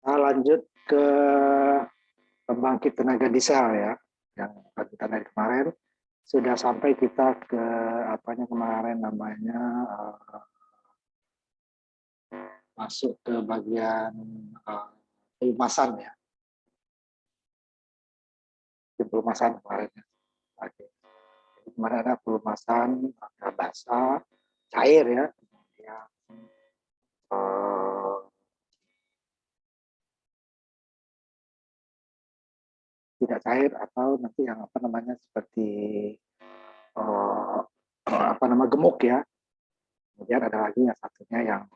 Lanjut ke pembangkit tenaga diesel ya, yang kita dari kemarin sudah sampai kita ke apanya kemarin namanya masuk ke bagian pelumasan ya, di pelumasan kemarin. Oke. Kemarin ada pelumasan, ada basah, cair ya, kemudian tidak cair atau nanti yang apa namanya seperti apa nama gemuk ya. Kemudian ada lagi yang satunya yang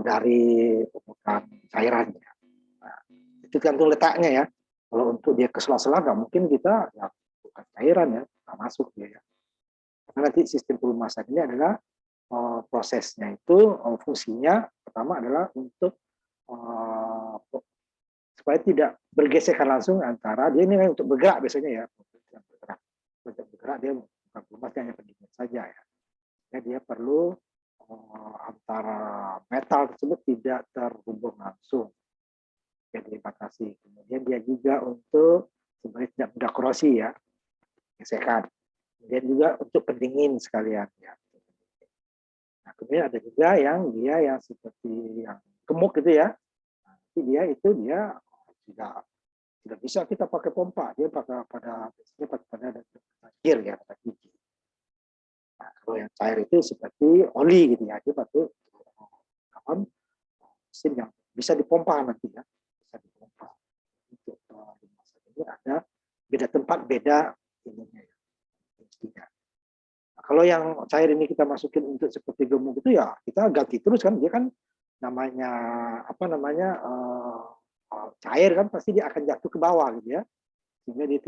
dari bukan cairan ya. Nah, itu tergantung letaknya ya. Kalau untuk dia ke sela-sela nggak mungkin kita ya bukan cairan ya, nggak masuk dia ya. Karena nanti sistem pelumasan ini adalah prosesnya itu fungsinya pertama adalah untuk supaya tidak bergesekan langsung antara dia ini untuk bergerak biasanya ya, untuk bergerak dia bukan pelumas hanya pendingin saja ya. Ya dia perlu antara metal tersebut tidak terhubung langsung, jadi dibatasi. Kemudian dia juga untuk sebenarnya tidak mudah korosi ya, gesekan. Kemudian juga untuk pendingin sekalian ya. Nah, kemudian ada juga yang dia yang seperti yang gemuk gitu ya. Nanti dia itu dia tidak bisa kita pakai pompa, dia pakai pada gear ya, pada gigi. Nah, kalau yang cair itu seperti oli gitu ya, dia pakai mesin yang bisa dipompa nanti ya, bisa dipompa. Untuk ini ada beda tempat, beda ininya ya. Nah, kalau yang cair ini kita masukin untuk seperti gemuk itu ya kita ganti terus kan, dia kan namanya apa namanya cair kan pasti dia akan jatuh ke bawah gitu ya, sehingga dia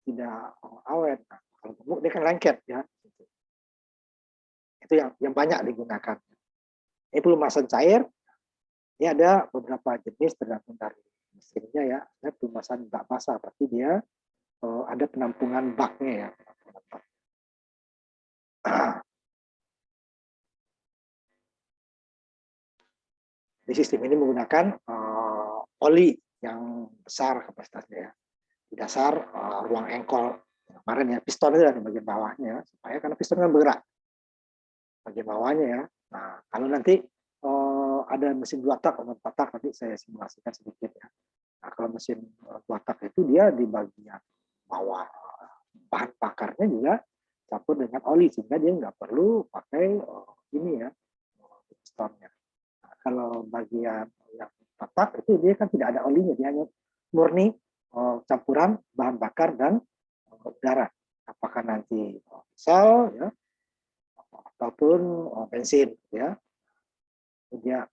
tidak awet. Nah, kalau gemuk dia kan lengket ya. Itu yang banyak digunakan. Ini pelumasan cair. Ini ada beberapa jenis tergantung dari mesinnya ya. Ada pelumasan bak basah, berarti dia ada penampungan baknya ya. Di sistem ini menggunakan oli yang besar kapasitasnya ya. Di dasar ruang engkol kemarin ya, piston itu di bagian bawahnya ya, supaya karena piston kan bergerak bagian bawahnya ya. Nah, kalau nanti ada mesin 2 tak atau 4 tak, nanti saya simulasikan sedikit ya. Nah, kalau mesin 2 tak itu dia di bagian bawah bahan bakarnya juga campur dengan oli, sehingga dia nggak perlu pakai ini ya, pistonnya. Nah, kalau bagian yang 4 tak itu dia kan tidak ada olinya, dia hanya murni campuran bahan bakar dan udara. Apakah nanti diesel ya, ataupun bensin ya. Dia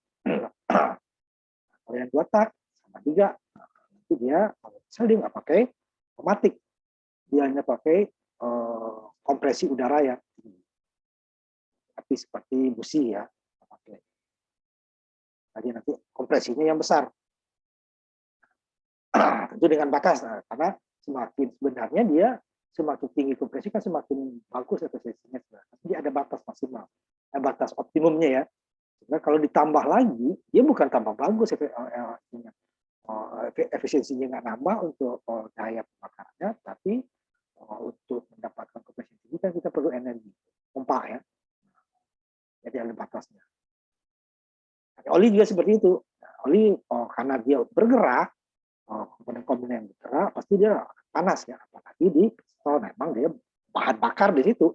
kalau yang 2 tak sama juga, nanti dia kalau misal dia nggak pakai otomatis, dia hanya pakai kompresi udara ya, tapi seperti busi ya, jadi nanti kompresinya yang besar. Tentu dengan batas, karena semakin sebenarnya dia semakin tinggi kompresi kan semakin bagus efisiensinya. Jadi ada batas maksimal, batas optimumnya ya. Nah, kalau ditambah lagi, dia bukan tambah bagus efisiensinya nggak nambah untuk daya pembakarannya, tapi untuk mendapatkan kompresi tinggi kan kita perlu energi pompa ya. Jadi ada batasnya. Oli juga seperti itu. Nah, oli karena dia bergerak, komponen-komponen yang bergerak pasti dia panas ya. Apalagi di pistol memang dia bahan bakar di situ.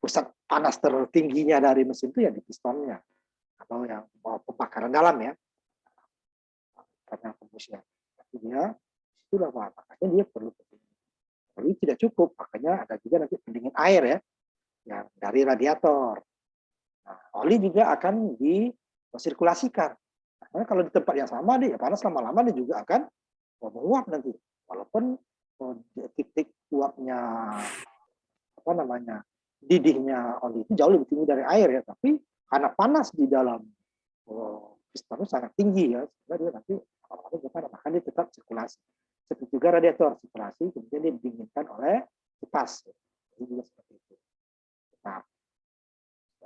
Pusat panas tertingginya dari mesin itu ya di pistonnya. Atau yang pembakaran dalam ya, karena kombusinya. Tapi dia itulah makanya dia perlu pendingin. Oli tidak cukup, makanya ada juga nanti pendingin air ya, yang dari radiator. Nah, oli juga akan disirkulasikan. Karena kalau di tempat yang sama dia panas, lama-lama dia juga akan menguap nanti. Walaupun titik uapnya apa namanya didihnya oli itu jauh lebih tinggi dari air ya, tapi karena panas di dalam piston sangat tinggi ya, sehingga dia nanti maka dia tetap sirkulasi. Seperti juga radiator sirkulasi, kemudian dia didinginkan oleh kipas. Jadi juga seperti itu. Nah,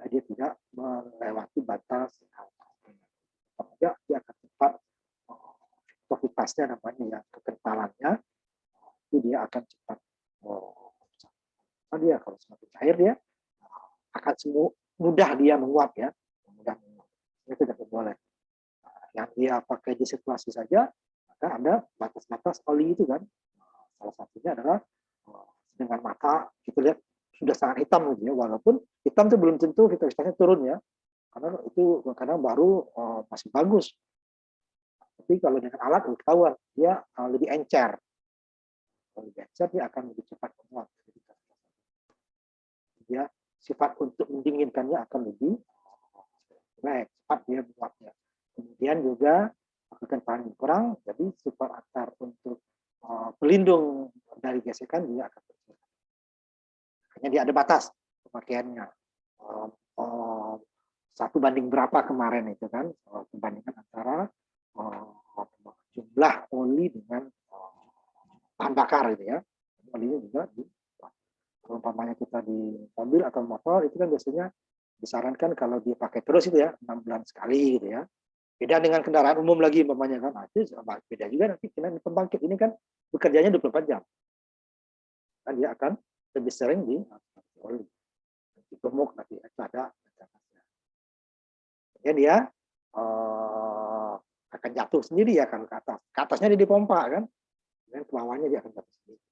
dia tidak melewati batas. ya dia akan cepat viscositasnya namanya ya, kekentalannya itu dia akan cepat dia kalau semakin cair dia akan mudah dia menguap ya, mudah menguap. Itu tidak boleh. Yang dia pakai di sirkulasi saja, maka ada batas-batas oli itu kan. Salah satunya adalah dengan mata kita lihat sudah sangat hitam gitu ya, walaupun hitam itu belum tentu viscositasnya turun ya, karena itu kadang baru masih bagus. Tapi kalau dengan alat ketahuan dia lebih encer. Kalau lebih encer dia akan lebih cepat menguap. Dia sifat untuk mendinginkannya akan lebih cepat dia menguapnya. Kemudian juga kekentalan kurang, jadi sifat antar untuk pelindung dari gesekan dia akan berkurang. Hanya dia ada batas pemakaiannya. 1 banding berapa kemarin itu kan, perbandingan antara jumlah oli dengan bahan bakar gitu ya. Olinya juga kalau umpamanya kita di mobil atau motor itu kan biasanya disarankan kalau dipakai terus itu ya 6 bulan sekali gitu ya. Beda dengan kendaraan umum lagi umpamanya kan, itu beda juga nanti karena di pembangkit ini kan bekerjanya 24 jam. Kan dia akan lebih sering di oli, di gemuk nanti ada. Ya dia akan jatuh sendiri ya kalau ke atas. Ke atasnya dia dipompa kan, dan ke bawahnya dia akan jatuh sendiri.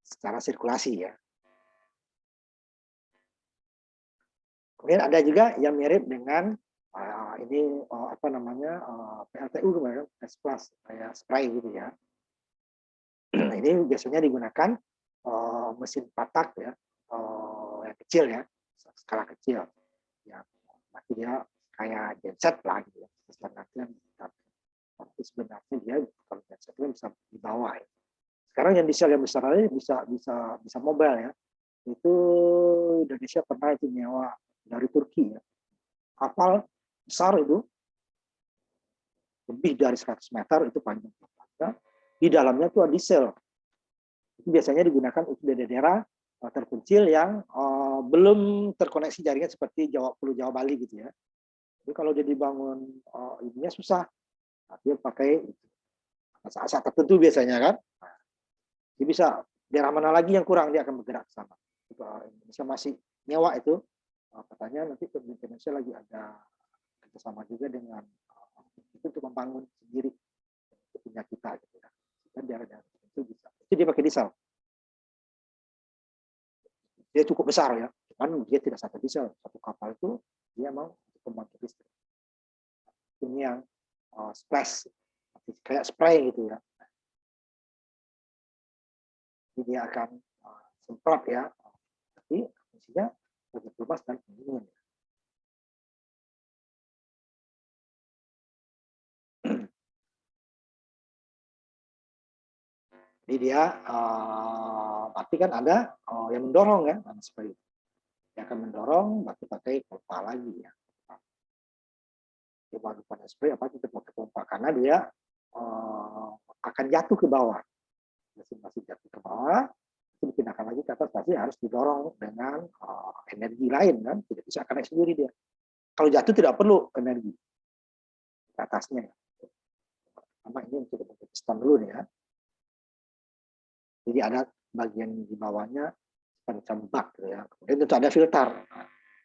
Secara sirkulasi ya. Kemudian ada juga yang mirip dengan ini apa namanya PLTU kemarin, S plus kayak spray gitu ya. Ini biasanya digunakan mesin patak ya, yang kecil ya, skala kecil. Ya, berarti dia kayak genset lah gitu ya. Tapi sebenarnya dia kalau genset itu bisa di bawah ya. Sekarang yang diesel yang besar ini bisa mobile ya. Itu Indonesia pernah itu nyewa dari Turki ya. Kapal besar itu lebih dari 100 meter itu panjang. Di dalamnya itu ada diesel. Itu biasanya digunakan untuk daerah terpencil yang belum terkoneksi jaringan seperti Pulau Jawa Bali gitu ya. Jadi kalau dia dibangun ininya susah. Dia pakai saat tertentu biasanya kan. Dia bisa daerah mana lagi yang kurang dia akan bergerak ke sana. Indonesia masih nyewa itu. Katanya nanti Indonesia lagi ada kerjasama juga dengan itu untuk membangun sendiri punya kita gitu ya. Dan daerah-daerah itu bisa. Itu dia pakai diesel. Dia cukup besar ya, cuman dia tidak satu diesel. Satu kapal itu dia mau pembangkit listrik. Ini yang splash, kayak spray gitu ya. Jadi dia akan semprot ya, tapi fungsinya lebih luas dan pendingin. Jadi dia berarti kan ada yang mendorong ya, seperti itu. Dia akan mendorong, berarti pakai pompa lagi ya. Dia baru pada spray apa kita pakai pompa karena dia akan jatuh ke bawah. Masih jatuh ke bawah, itu dipindahkan lagi ke atas, pasti harus didorong dengan energi lain kan, tidak bisa akan naik sendiri dia. Kalau jatuh tidak perlu energi ke atasnya. Sama ini untuk piston dulu nih ya. Jadi ada bagian di bawahnya semacam bak gitu ya. Kemudian tentu ada filter.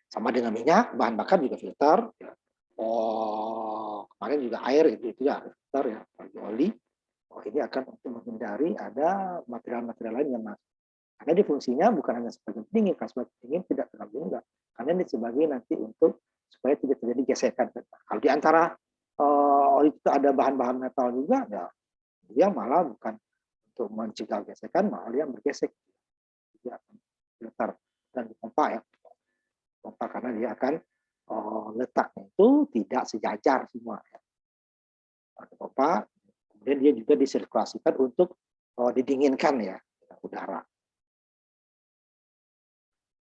Sama dengan minyak, bahan bakar juga filter. Ya. Kemarin juga air itu ya filter ya, bagi oli. Ini akan untuk menghindari ada material-material lain yang masuk. Karena di fungsinya bukan hanya sebagai pendingin, kalau sebagai pendingin tidak terlalu enggak. Karena ini sebagai nanti untuk supaya tidak terjadi gesekan. Kalau di antara oli itu ada bahan-bahan metal juga, ya dia malah bukan untuk mencegah gesekan, malah dia bergesek. Dia akan filter dan dipompa ya. Pompa karena dia akan letaknya itu tidak sejajar semua. Ya. Pompa, kemudian dia juga disirkulasikan untuk didinginkan ya udara.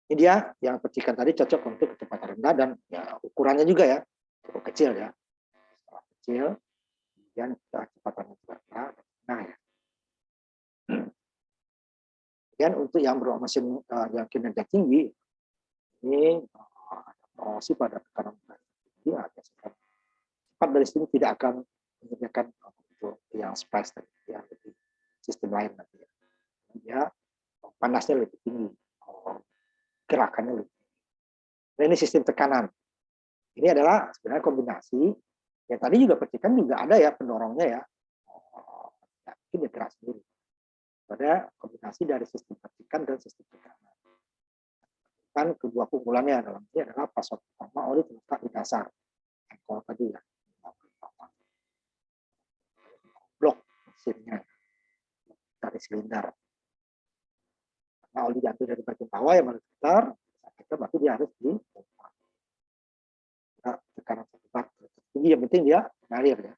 Ini dia yang percikan tadi cocok untuk kecepatan rendah dan ya, ukurannya juga ya cukup kecil ya, kecil, kemudian kecepatannya juga nah ya. Kemudian untuk yang mesin yang kinerja tinggi ini masih pada tekanan tinggi ada cepat dari sini tidak akan menyediakan untuk yang spice tadi, yang lebih sistem lain nanti ya. Dia panasnya lebih tinggi, gerakannya lebih tinggi. Nah, ini sistem tekanan. Ini adalah sebenarnya kombinasi. Ya tadi juga percikan juga ada ya pendorongnya ya. Mungkin dia gerak sendiri. Pada kombinasi dari sistem percikan dan sistem tekanan. Kan kedua kumpulannya dalam ini adalah pasok utama oli terletak di dasar engkol tadi ya. Blok mesinnya dari silinder. Karena oli diambil dari bagian bawah yang berputar, kita berarti dia harus dipompa. Tekanan satu bar tinggi, yang penting dia mengalir ya.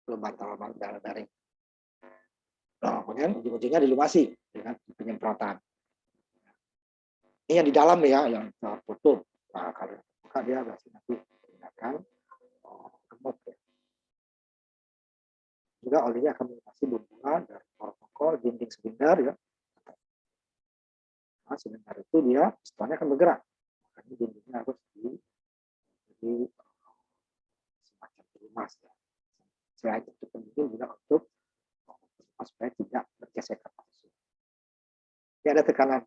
Belum bantal daring. Nah, kemudian ujung-ujungnya dilumasi dengan penyemprotan. Ini yang di dalam ya, yang tertutup. Nah, kalau buka dia berarti nanti menggunakan gemuk ya. Juga olinya akan melumasi bunga dari protokol dinding silinder ya. Nah, silinder itu dia pistonnya akan bergerak. Makanya dindingnya harus di semacam dilumas ya. Selain itu penting juga untuk supaya tidak bergesekan langsung. Ini ada tekanan.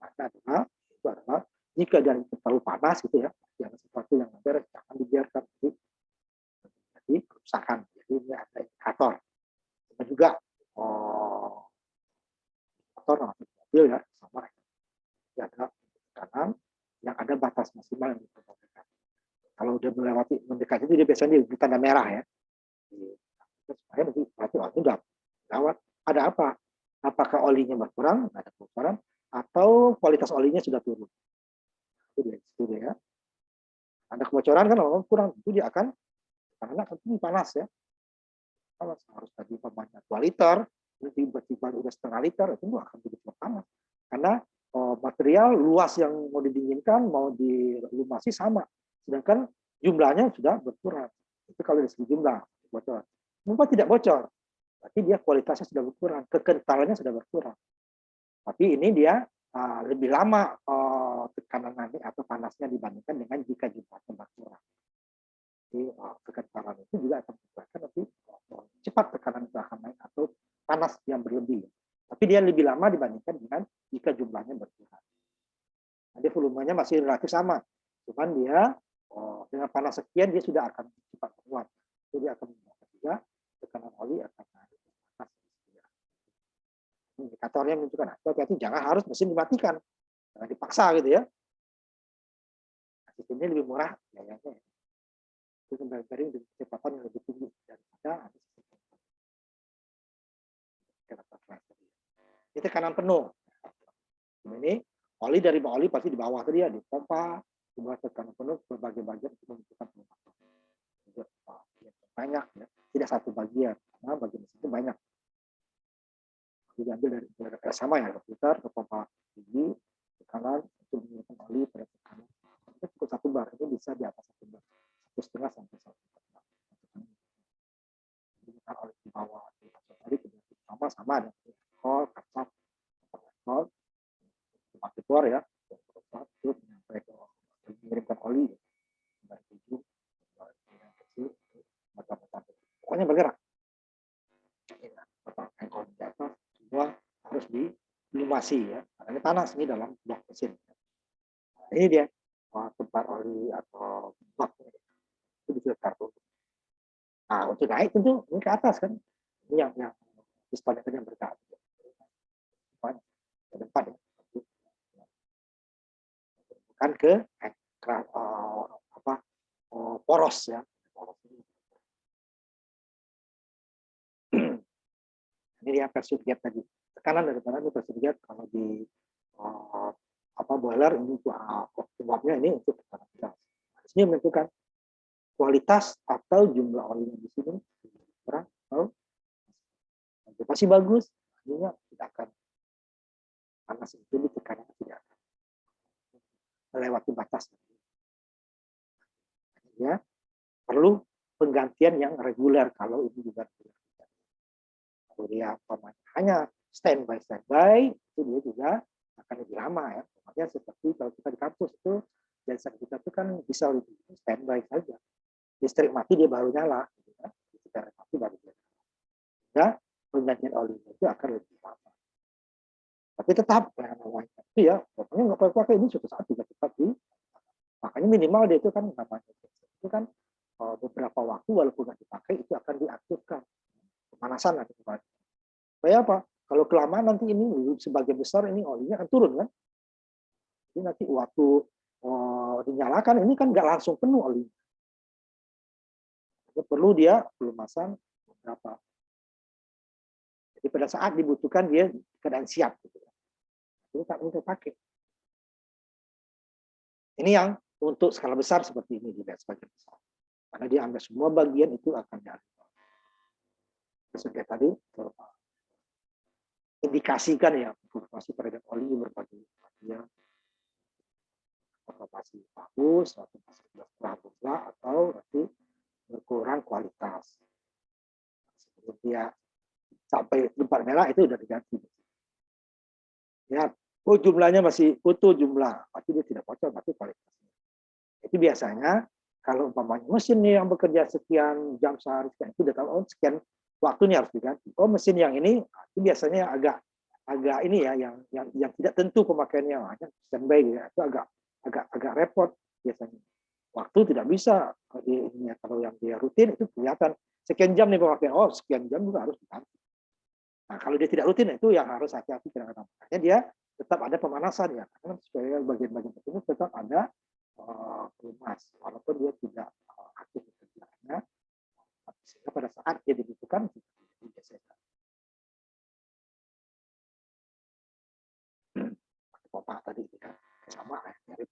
Maka itu adalah jika dari terlalu panas gitu ya, yang sesuatu yang beres jangan dibiarkan jadi kerusakan. Jadi ini ada indikator. Dan juga motor atau mobil ya sama. Jadi ada tekanan yang ada batas maksimal yang diperbolehkan. Kalau udah melewati mendekati itu dia biasanya di tanda merah ya. Supaya berarti oh, sudah gawat. Ada apa? Apakah olinya berkurang? Ada kebocoran atau kualitas olinya sudah turun? Itu dia ya. Ada kebocoran kan kalau kurang itu dia akan karena akan tinggi panas ya. Kalau harus tadi umpamanya 2 liter, tiba-tiba udah setengah liter itu akan jadi panas. Karena material luas yang mau didinginkan mau dilumasi sama, sedangkan jumlahnya sudah berkurang. Itu kalau dari segi jumlah bocor. Mungkin tidak bocor, tapi dia kualitasnya sudah berkurang, kekentalannya sudah berkurang. Tapi ini dia lebih lama tekanan nanti atau panasnya dibandingkan dengan jika jumlahnya berkurang. Jadi kekentalan itu juga akan menyebabkan nanti cepat tekanan itu akan naik atau panas yang berlebih. Tapi dia lebih lama dibandingkan dengan jika jumlahnya berkurang. Jadi volumenya masih relatif sama, cuman dia dengan panas sekian dia sudah akan cepat menguap. Jadi akan menyebabkan juga tekanan oli akan naik. Indikatornya menunjukkan hati-hati jangan harus mesin dimatikan, jangan dipaksa gitu ya. Sistemnya lebih murah biayanya. Itu kembali dengan kecepatan yang lebih tinggi daripada ini tekanan penuh. Ini oli dari oli pasti di bawah tadi ya, dipompa, dibuat tekanan penuh berbagai bagian untuk menentukan penumpang. Banyak ya, tidak satu bagian, karena bagian itu banyak. Diambil dari sama ya, komputer ke pompa tinggi, tekanan untuk menggunakan oli pada tekanan. Itu cukup 1 bar, itu bisa di atas 1 bar, 1,5 sampai 1 bar. Menggunakan oli di bawah, tadi sama ada alkohol, kacap, alkohol, keluar ya, terus sampai ke mengirimkan oli dari tujuh, kecil, macam-macam. Pokoknya bergerak. Engkol di atas semua harus dilumasi ya. Karena ini panas ini dalam blok mesin. Nah, ini dia tempat oli atau bak itu bisa kartu. Nah untuk naik tentu ini ke atas kan, ini yang piston itu yang bergerak. Ke depan ya. Bukan ke poros ya. Ini dia versi jet tadi. Tekanan dari mana ini versi jet kalau di boiler ini uapnya ini untuk tekanan gas. Ini menentukan kualitas atau jumlah oli yang di sini kurang atau masih bagus, artinya tidak akan panas itu di tekanan tidak akan melewati batas. Ya, perlu penggantian yang reguler kalau ini juga reguler. Kalau dia hanya standby itu dia juga akan lebih lama ya. Makanya seperti kalau kita di kampus itu genset kita itu kan bisa standby saja. Listrik mati dia baru nyala, gitu kan. Listrik mati baru nyala. Ya, penggantian olinya itu akan lebih lama. Tapi tetap yang namanya itu ya, pokoknya nggak pakai ini suatu saat juga tetap di. Makanya minimal dia itu kan namanya itu kan beberapa waktu walaupun nggak dipakai itu akan diaktifkan pemanasan nanti kemarin. Supaya apa? Kalau kelamaan nanti ini sebagian besar ini olinya akan turun kan. Jadi nanti waktu dinyalakan ini kan nggak langsung penuh oli. Perlu dia pelumasan beberapa. Jadi pada saat dibutuhkan dia keadaan siap. Gitu. Jadi tak untuk pakai. Ini yang untuk skala besar seperti ini dilihat sebagian besar. Karena dia ambil semua bagian itu akan diambil. Seperti tadi indikasikan ya informasi peredaran oli berbagai bagian. Masih bagus, atau masih bagus atau nanti berkurang kualitas. Sebelum dia sampai tempat merah itu udah diganti. Ya, jumlahnya masih utuh jumlah, berarti dia tidak bocor, berarti kualitasnya. Itu biasanya kalau umpamanya mesin yang bekerja sekian jam sehari, itu udah tahu oh, sekian waktunya harus diganti. Oh mesin yang ini itu biasanya agak ini ya yang tidak tentu pemakaiannya, hanya standby ya, itu agak repot biasanya. Waktu tidak bisa kalau yang dia rutin itu kelihatan sekian jam nih pemakaian, oh sekian jam juga harus diganti. Nah kalau dia tidak rutin itu yang harus hati-hati kadang-kadang. Makanya dia tetap ada pemanasan ya, karena supaya bagian-bagian tersebut tetap ada pelumas, walaupun dia tidak aktif kerjanya, sehingga pada saat dia dibutuhkan digeserkan. Pompa tadi tidak sama mirip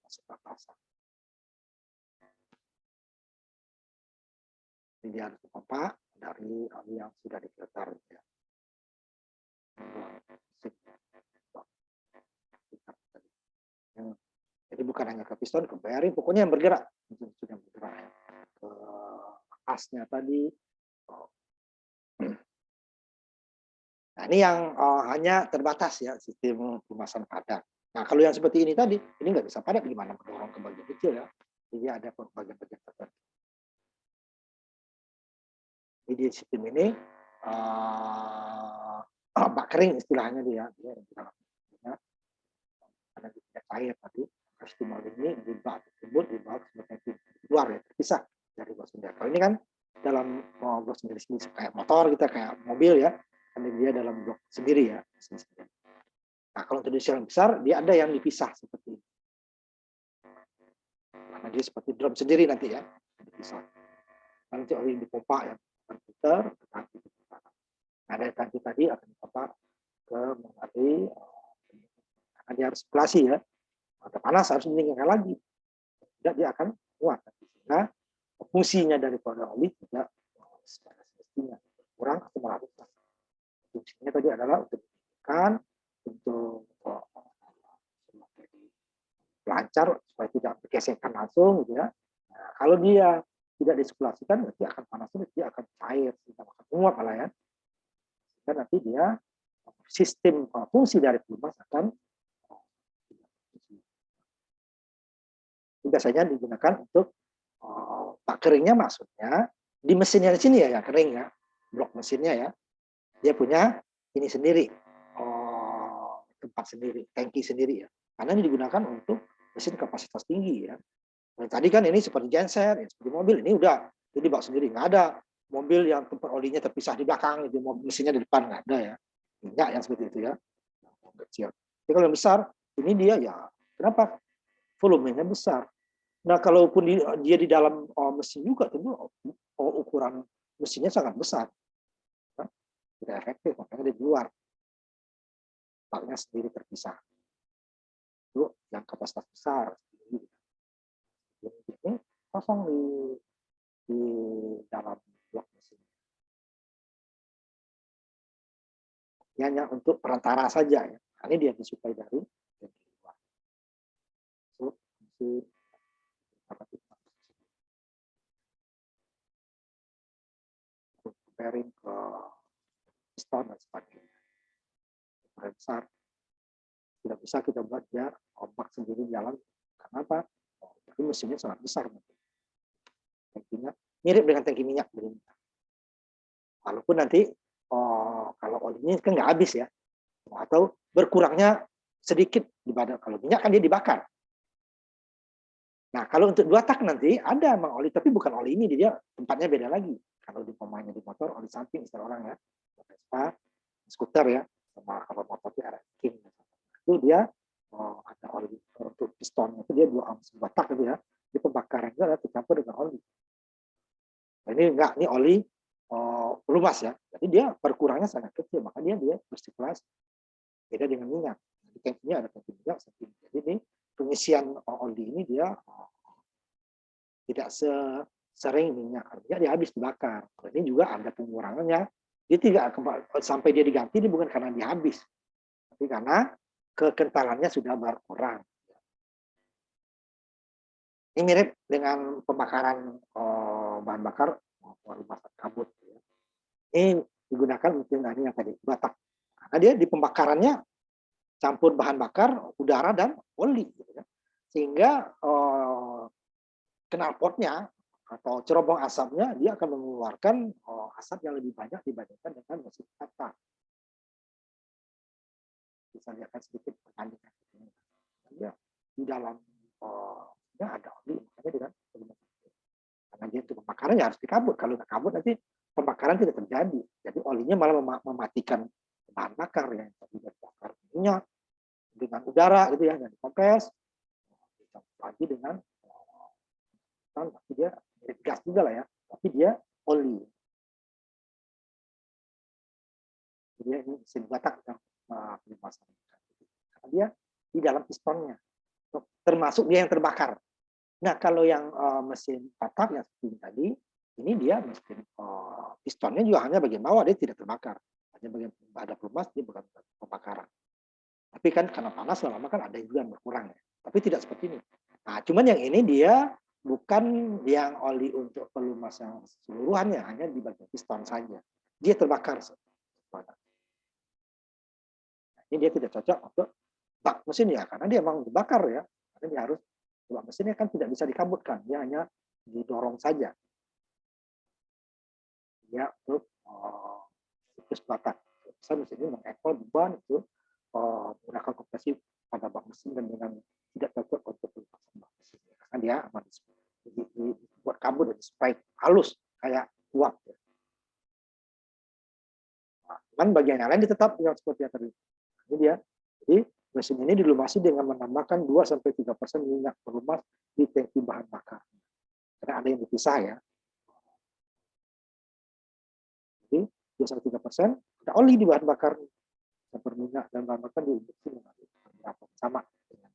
masuk pasang. Ini dia harus pompa dari yang sudah difilter. Ya. Jadi bukan hanya ke piston, ke bearing, pokoknya yang bergerak, yang bergerak ya. Ke asnya tadi. Nah ini yang hanya terbatas ya sistem pelumasan padat. Nah kalau yang seperti ini tadi, ini nggak bisa padat, gimana mendorong ke bagian kecil ya. Jadi ada bagian-bagian tertentu. Jadi sistem ini bak kering istilahnya dia karena dia cair tadi custom ini di bak tersebut dibawa sebagai luar ya terpisah dari bak sendiri. Kalau ini kan dalam blok sendiri kayak motor kita kayak mobil ya, karena dia dalam blok sendiri ya. Nah kalau untuk yang besar dia ada yang dipisah seperti ini. Karena dia seperti drum sendiri nanti ya dipisah. Nanti oli dipompa ya komputer ke tangki. Ada tangki tadi akan dipompa ke mengalir karena dia harus sirkulasi ya. Ada panas harus meninggalkan lagi. Tidak dia akan kuat. Nah, fungsinya daripada oli tidak semestinya kurang atau melarutkan. Fungsinya tadi adalah untuk meningkatkan, untuk lancar supaya tidak bergesekan langsung gitu ya. Nah, kalau dia tidak disirkulasikan nanti akan panas, dia akan cair, tidak akan menguap malah ya. Dan nanti dia sistem fungsi dari pelumas akan biasanya digunakan untuk bak keringnya, maksudnya di mesinnya di sini ya yang kering ya, blok mesinnya ya, dia punya ini sendiri, tempat sendiri, tangki sendiri ya, karena ini digunakan untuk mesin kapasitas tinggi ya. Dan tadi kan ini seperti genset, ya, seperti mobil, ini udah jadi bak sendiri, nggak ada mobil yang tempat olinya terpisah di belakang, itu mesinnya di depan nggak ada ya, nggak yang seperti itu ya, kecil. Tapi kalau yang besar, ini dia ya, kenapa? Volumenya besar. Nah, kalaupun dia di dalam mesin juga, tentu ukuran mesinnya sangat besar. Nah, tidak efektif, makanya di luar. Baknya sendiri terpisah. Itu yang kapasitas besar. Ini kosong di dalam blok mesin. Ini hanya untuk perantara saja ya. Ini dia disuplai dari luar. Bearing ke piston dan sebagainya. Besar tidak bisa kita buat dia kompak sendiri jalan. Karena apa? Tapi mesinnya sangat besar. Tangkinya mirip dengan tangki minyak. Walaupun nanti kalau olinya kan nggak habis ya, atau berkurangnya sedikit dibanding kalau minyak kan dia dibakar. Nah kalau untuk 2 tak nanti ada emang oli, tapi bukan oli ini, dia tempatnya beda lagi. Kalau di pemainnya di motor oli samping istilah orang ya, Vespa, skuter ya, sama kalau motor itu King. Itu dia ada oli untuk pistonnya itu dia 2 tak gitu ya. Di pembakaran itu ada tercampur dengan oli. Nah, ini enggak, ini oli pelumas ya. Jadi dia berkurangnya sangat kecil, maka dia bersirkulasi. Beda dengan minyak. Di tankinya ada tangki minyak. Jadi ini pengisian oli ini dia tidak sering minyak. Artinya dia habis dibakar. Ini juga ada pengurangannya. Dia tidak sampai dia diganti, ini bukan karena dia habis, tapi karena kekentalannya sudah berkurang. Ini mirip dengan pembakaran bahan bakar rumah kabut. Ini digunakan untuk yang tadi batak. Karena dia di pembakarannya campur bahan bakar, udara dan oli, gitu ya. Sehingga knalpotnya atau cerobong asapnya dia akan mengeluarkan asap yang lebih banyak dibandingkan dengan mesin batak. Bisa lihat sedikit perbandingan. Ya, di dalam ada oli, makanya dengan karena dia itu pembakaran ya harus dikabut. Kalau nggak kabut nanti pembakaran tidak terjadi. Jadi olinya malah mematikan bahan bakar yang tadi bakar minyak dengan udara gitu ya, yang dikompres lagi dengan tapi dia gas juga lah ya, tapi dia oli. Jadi ini mesin batak yang dimasukkan. Karena dia di dalam pistonnya, termasuk dia yang terbakar. Nah kalau yang mesin batak yang seperti tadi, ini dia mesin pistonnya juga hanya bagian bawah, dia tidak terbakar. Hanya bagian ada pelumas, dia bukan pembakaran. Tapi kan karena panas lama-lama kan ada juga yang berkurang ya. Tapi tidak seperti ini. Nah, cuman yang ini dia bukan yang oli untuk pelumas yang seluruhannya, hanya di bagian piston saja. Dia terbakar. Nah, ini dia tidak cocok untuk bak mesin ya, karena dia memang dibakar ya. Karena dia harus, bak mesinnya kan tidak bisa dikabutkan, dia hanya didorong saja. Dia untuk siklus batak. Misalnya mesin ini mengekol beban itu menggunakan kompresi pada bak mesin dan dengan tidak cocok untuk bak mesin karena dia aman dibuat kabut dan spray halus kayak uap. Nah, cuman bagian yang lain tetap yang seperti yang tadi. Ini dia. Jadi mesin ini dilumasi dengan menambahkan 2-3% minyak pelumas di tangki bahan bakar. Karena ada yang dipisah ya. Jadi 2-3% ada oli di bahan bakar. Berminyak dan bahan bakar diinjeksi berapa sama dengan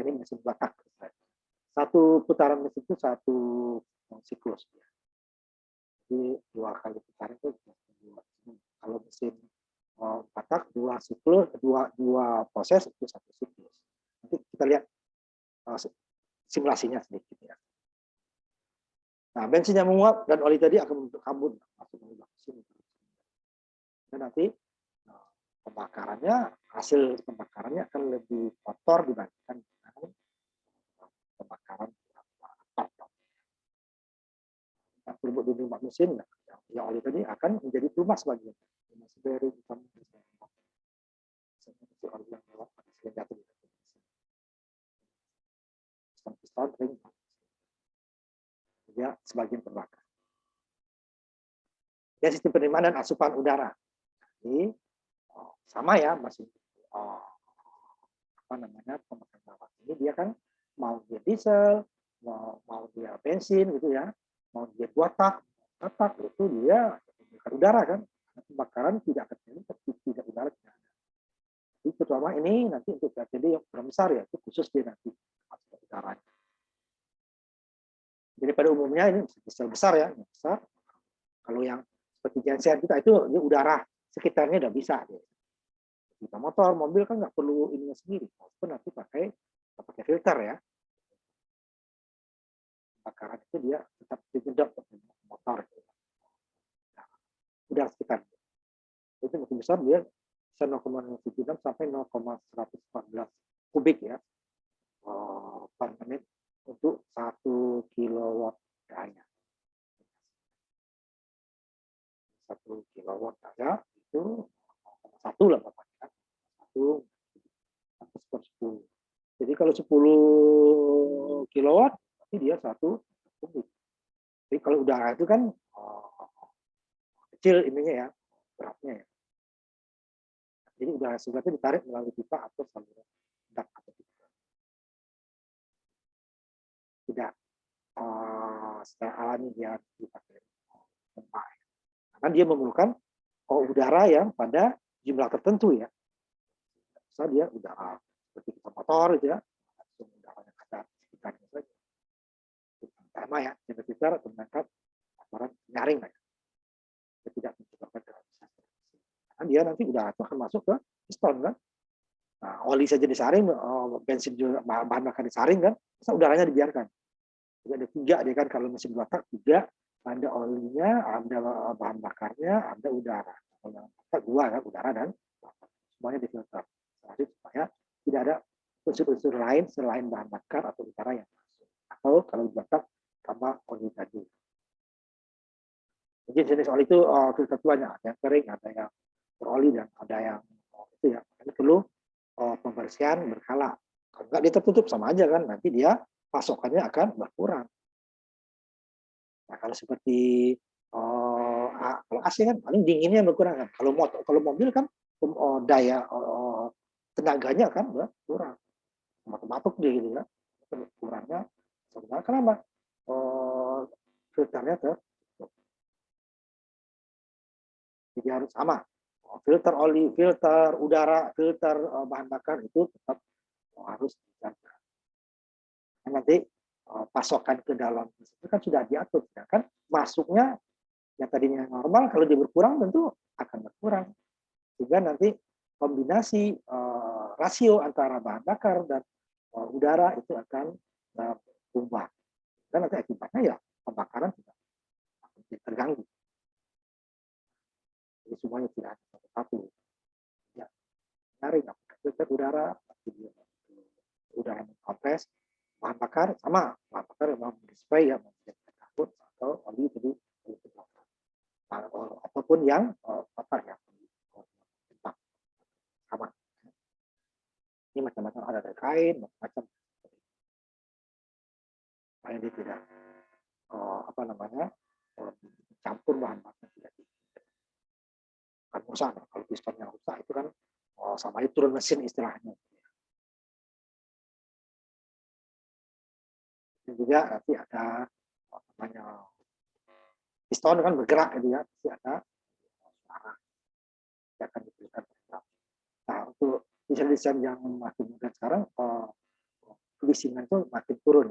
ini mesin batak. Satu putaran mesin itu 1 siklus. Jadi 2 kali putaran itu 2. Kalau mesin batak 2 siklus, 2 proses itu 1 siklus. Nanti kita lihat simulasinya sedikit ya. Nah, bensin yang menguap dan oli tadi akan membentuk kabut masuk ke mesin. Dan nanti hasil pembakarannya akan lebih kotor dibandingkan dengan pembakaran atap. Pelembut di bak mesin yang oli tadi akan menjadi pelumas bagian. Masih hitam oli yang lewat pada piston ring. Dia sebagian terbakar. Ya, sistem penerimaan dan asupan udara. Ini sama ya, masih pembakaran bawah ini dia kan mau dia diesel, mau dia bensin gitu ya, mau dia buatan, itu dia membakar udara kan. Pembakaran tidak terjadi, tapi tidak udara tidak ada. Jadi terutama ini nanti untuk PTD yang besar ya, itu khusus dia nanti udaranya. Jadi pada umumnya ini diesel besar ya, besar. Kalau yang seperti genset kita itu udara sekitarnya udah bisa. Kita motor, mobil kan nggak perlu ininya sendiri, walaupun nanti pakai filter ya. Bakaran itu dia tetap dijedot motor. Nah, udara sekitar. Itu mungkin besar dia bisa 0,076 sampai 0,114 kubik ya per menit untuk 1 kilowatt daya. 1 kilowatt daya itu 1 lah bapaknya. 1 per 10. Jadi kalau 10 kilowatt, berarti dia 1 kubik. Jadi kalau udara itu kan kecil ininya ya, beratnya ya. Jadi udara segar itu ditarik melalui pipa atau saluran dak atau pipa. Tidak secara alami dia dipakai pompa. Karena dia memerlukan udara yang pada jumlah tertentu ya. Misal dia udara seperti kita motor gitu ya, langsung udara yang ada di sekitarnya saja. Sama ya, sekitar mengangkat kotoran nyaring ya. Dia tidak menyebabkan gravitasi. Karena dia nanti udara itu akan masuk ke piston kan. Nah, oli saja disaring, bensin juga bahan bakar disaring kan, masa udaranya dibiarkan. Jadi ada 3 dia kan, kalau mesin 2 tak 3, ada olinya, ada bahan bakarnya, ada udara. Kalau yang 2 kan, udara dan semuanya difilter. Supaya tidak ada unsur-unsur lain selain bahan bakar atau udara yang masuk. Atau kalau dibakar tambah oli tadi. Jadi jenis oli itu filter banyak, ada yang kering, ada yang beroli dan ada yang itu ya. Ini perlu pembersihan berkala. Kalau enggak dia tertutup sama aja kan, nanti dia pasokannya akan berkurang. Nah, kalau seperti kalau AC kan paling dinginnya berkurang kan. Kalau mobil kan daya tenaganya kan berkurang. Batuk dia gitu ya. Kurangnya sebenarnya kenapa? Filternya tertutup. Jadi harus sama. Filter oli, filter udara, filter bahan bakar itu tetap harus dijaga. Nanti pasokan ke dalam itu kan sudah diatur, ya kan masuknya yang tadinya normal kalau dia berkurang tentu akan berkurang, sehingga nanti kombinasi rasio antara bahan bakar dan udara itu akan berubah, dan nanti akibatnya ya pembakaran tidak akan terganggu. Jadi semuanya tidak ada satu-satu. Ya, menarik filter udara, udara kompres, bahan bakar sama, bahan bakar yang mau spray ya, kabut atau oli jadi ataupun yang kotor ya, sama. Ini macam-macam, ada dari kain, macam-macam. Supaya dia tidak campur bahan bakar tidak. Kan rusak, kalau piston yang rusak itu kan sama itu turun mesin istilahnya. Dan juga nanti ada piston kan bergerak gitu ya, pasti ada suara yang akan diberikan. Nah, untuk desain-desain yang makin mudah sekarang, kebisingan itu makin turun.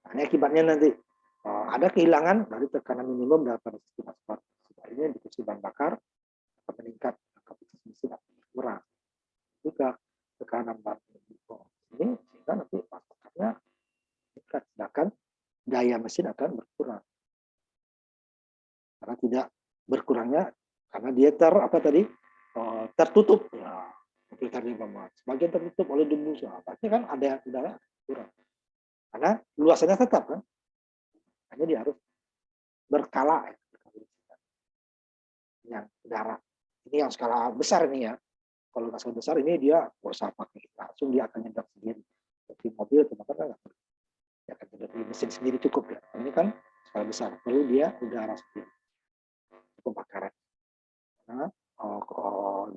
Nah, ini akibatnya nanti ada kehilangan dari tekanan minimum dalam pada sistem transport. Sebaliknya di kursi bahan bakar akan meningkat, kapasitas mesin akan berkurang. Juga tekanan bahan minimum ini sehingga nanti pasokannya meningkat, sedangkan daya mesin akan berkurang. Karena tidak berkurangnya karena dia tertutup ya, filternya sebagian tertutup oleh debu, artinya kan ada yang udara kurang karena luasannya tetap kan, hanya dia harus berkala ya. Yang udara ini yang skala besar ini ya, kalau nggak skala besar ini dia nggak usah pakai langsung, dia akan nyedot sendiri seperti mobil teman-teman kan dia akan nyedot di mesin sendiri cukup ya. Ini kan skala besar, perlu dia udara sendiri pembakaran. Nah,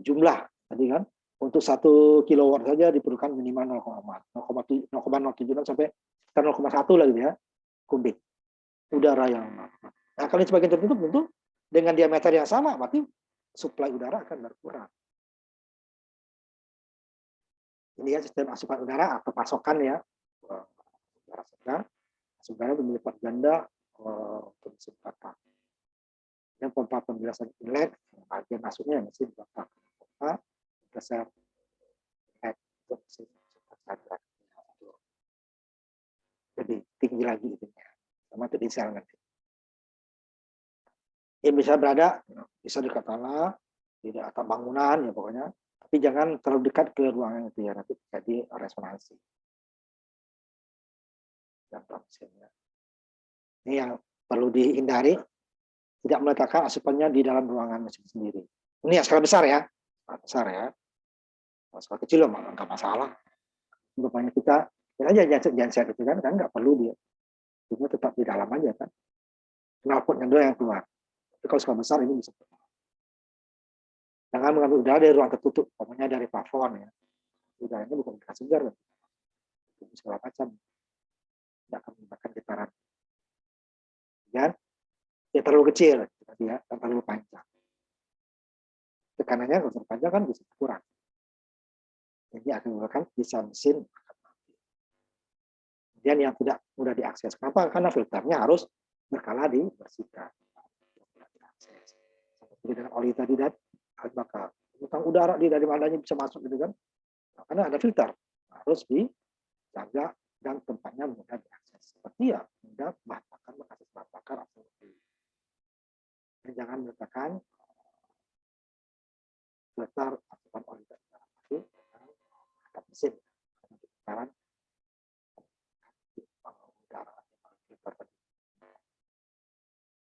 jumlah tadi kan untuk 1 kilowatt saja diperlukan minimal 0,076 sampai 0,1 lah gitu ya kubik udara yang. Nah, kalau sebagian tertutup tentu dengan diameter yang sama berarti suplai udara akan berkurang. Ini ya sistem asupan udara atau pasokan ya, udara segar sebenarnya berlipat ganda mesin batak. Yang pompa pembiasan inlet, bagian masuknya mesin batak. Pompa dasar inlet untuk mesin batak. Lebih tinggi lagi itunya, sama itu diesel nanti. Ya bisa berada, bisa dekat tanah, tidak atap bangunan ya pokoknya. Tapi jangan terlalu dekat ke ruangan itu ya, nanti jadi resonansi. Ini yang perlu dihindari, tidak meletakkan asupannya di dalam ruangan mesin sendiri. Ini yang skala besar ya, skala besar ya. Kalau skala kecil nggak masalah. Rupanya kita aja jangan itu kan nggak perlu dia, cuma tetap di dalam aja kan. Knalpotnya doang yang keluar. Tapi kalau skala besar ini bisa. Jangan mengambil udara dari ruang tertutup, pokoknya dari plafon ya. Udaranya bukan udara segar, segala macam. Tidak akan menyebabkan getaran. Dan ya terlalu kecil, ya, terlalu panjang. Tekanannya kalau panjang kan bisa kurang. Jadi akan menyebabkan bisa mesin. Kemudian yang tidak mudah diakses. Kenapa? Karena filternya harus berkala dibersihkan. Seperti dengan oli tadi dan maka utang udara dari mananya bisa masuk gitu kan? Karena ada filter harus dijaga dan tempatnya mudah diakses. Seperti ya mudah bekas bakar atau dan jangan meletakkan filter asupan oli tadi atau mesin sekarang udara.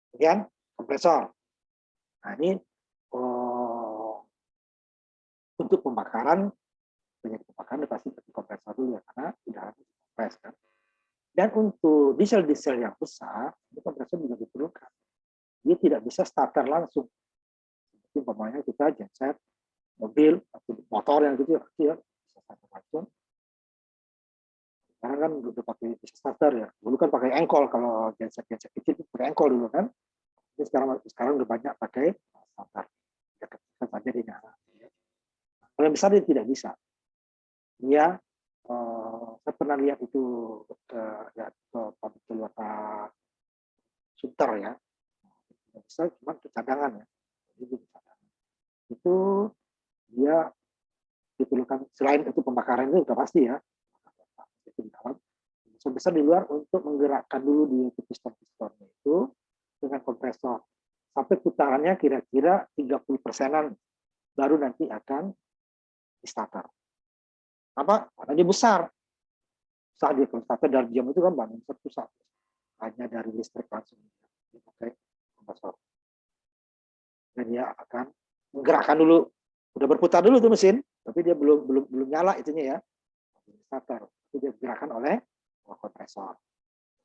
Kemudian kompresor. Nah ini untuk pembakaran, banyak pembakaran pasti pakai kompresor dulu ya, karena udara kompres kan. Dan untuk diesel-diesel yang besar, ini kompresor juga diperlukan. Dia tidak bisa starter langsung. Seperti umpamanya kita genset mobil atau motor yang kecil bisa starter langsung. Sekarang kan udah pakai starter ya. Dulu kan pakai engkol, kalau genset kecil itu pakai engkol dulu kan. Jadi sekarang udah banyak pakai starter. Ya ketika saja dinyala. Kalau yang besar dia tidak bisa. Dia saya pernah lihat itu ke pabrik Toyota Sunter ya. Bisa cuma cadangan ya. Itu dia diperlukan, selain itu pembakaran itu sudah pasti ya. Itu di dalam. Sebesar di luar untuk menggerakkan dulu di piston-pistonnya itu dengan kompresor. Sampai putarannya kira-kira 30%-an baru nanti akan di starter. Apa? Karena dia besar. Saat dia starter dari jam itu kan bangun satu hanya dari listrik langsung dipakai kompresor. Dan dia akan menggerakkan dulu, udah berputar dulu tuh mesin, tapi dia belum nyala itunya ya, starter. Itu dia digerakkan oleh kompresor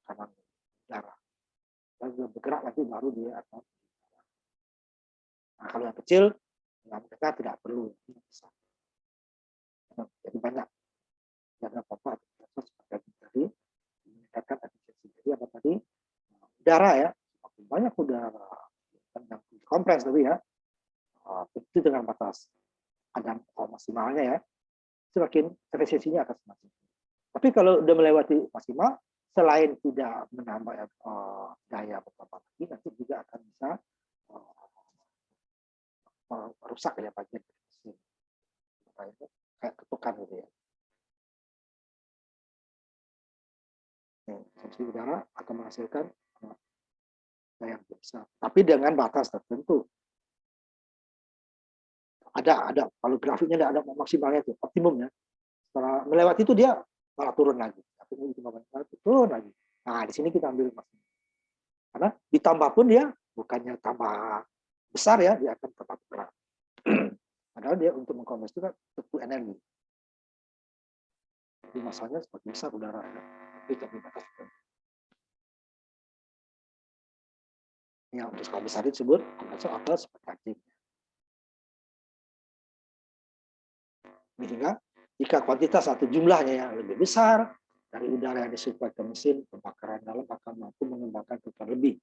kanan udara. Dan dia bergerak nanti baru dia akan. Nah kalau yang kecil, yang besar tidak perlu. Jadi banyak. Jangan apa-apa seperti tadi meningkatkan efisiensi. Jadi apa tadi? Udara ya, banyak udara yang kompres tadi ya. Itu dengan batas ada maksimalnya ya, semakin efisiensinya akan semakin. Tapi kalau udah melewati maksimal, selain tidak menambah daya bertambah lagi, nanti juga akan bisa merusak ya bagian mesin. Kayak ketukan gitu ya. Saluran udara akan menghasilkan daya yang besar, tapi dengan batas tertentu. Ada kalau grafiknya ada maksimalnya itu optimumnya. Setelah melewati itu dia malah turun lagi, tapi ini turun lagi. Nah di sini kita ambil maksimal, karena ditambah pun dia bukannya tambah besar ya, dia akan tetap berat. Padahal dia untuk mengkompres itu kan butuh energi. Jadi masanya seperti besar udara ya. Tapi batas yang untuk skala besar disebut kompresor atau seperti sehingga jika kuantitas atau jumlahnya yang lebih besar dari udara yang disuplai ke mesin, pembakaran dalam akan mampu mengembangkan filter lebih.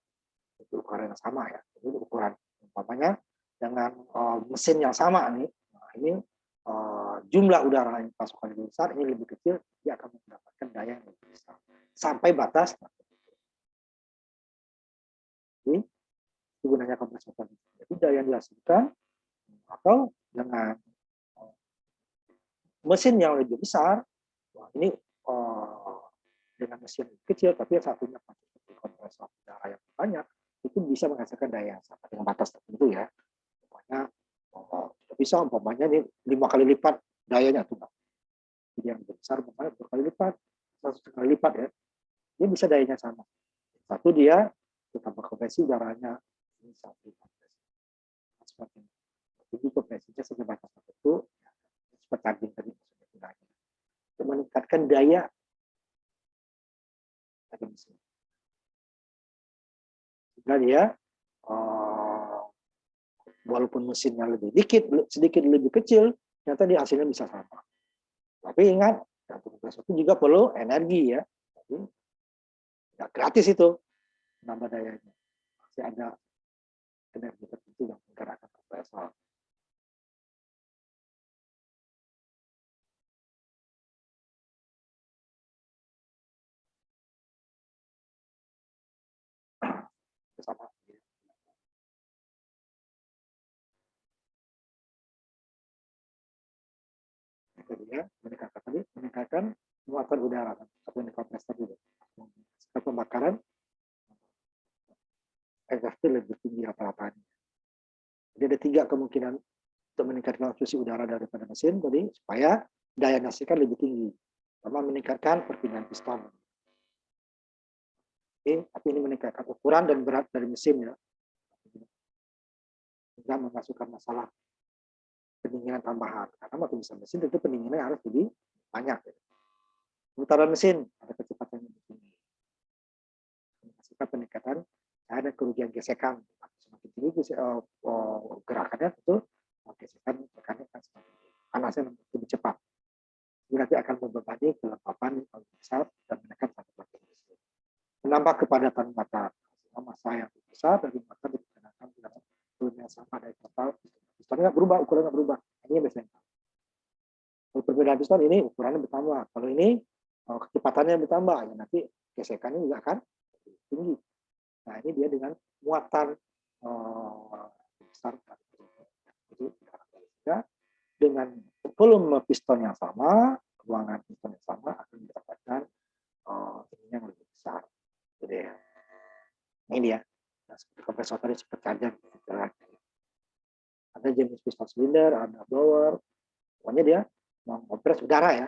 Itu ukuran yang sama ya. Itu ukuran umpamanya dengan mesin yang sama nih. Nah, ini jumlah udara yang pasukan lebih besar, ini lebih kecil, dia akan mendapatkan daya yang lebih besar sampai batas. Jadi itu gunanya kompresor tadi. Jadi daya yang dihasilkan atau dengan mesin yang lebih besar, ini dengan mesin kecil, tapi yang satunya pakai kompresor udara yang banyak, itu bisa menghasilkan daya yang sama dengan batas tertentu ya. Umpamanya bisa umpamanya ini 5 kali lipat dayanya tuh. Jadi yang besar umpamanya 2 kali lipat, 1 kali lipat ya. Dia bisa dayanya sama. Satu dia tambah kompresi udaranya satu semakin tinggi kompresinya sampai batas tertentu, seperti charging tadi maksudnya untuk meningkatkan daya mesin. Sehingga dia walaupun mesinnya sedikit lebih kecil, ternyata dia hasilnya bisa sama. Tapi ingat, kompresor itu juga perlu energi ya. Jadi tidak gratis itu nambah dayanya. Masih ada energi tertentu yang menggerakkan kompresor. Sama. Kemudian meningkatkan muatan udara atau kompresor dulu. Pembakaran efektif lebih tinggi rata-ratanya. Jadi ada 3 kemungkinan untuk meningkatkan susi udara daripada mesin tadi supaya daya nasikan lebih tinggi. Pertama meningkatkan perpindahan piston. Tapi ini meningkatkan ukuran dan berat dari mesin ya. Tidak memasukkan masalah pendinginan tambahan. Karena waktu bisa mesin tentu pendinginannya harus lebih banyak. Ya. Pemutaran mesin ada kecepatan yang lebih tinggi. Menghasilkan peningkatan ada kerugian gesekan. Semakin tinggi gerakannya tentu gesekan tekannya akan semakin panasnya lebih cepat. Ini nanti akan membebani kelembapan yang lebih besar dan menekan satu bagian mesin. Menambah kepadatan mata. Masa yang lebih besar dari mata digunakan dalam volume yang sama dari total. Pistonnya nggak berubah, ukurannya nggak berubah. Ini biasanya. Kalau perbedaan piston ini ukurannya bertambah. Kalau ini kecepatannya bertambah, ya nanti gesekannya juga akan tinggi. Nah ini dia dengan muatan besar. Jadi dengan volume piston yang sama, ruangan piston yang sama akan mendapatkan ini yang lebih besar. Jadi ya. Ini dia. Nah, kompresor tadi seperti charger. Ada jenis piston silinder, ada blower. Pokoknya dia mengkompres udara ya.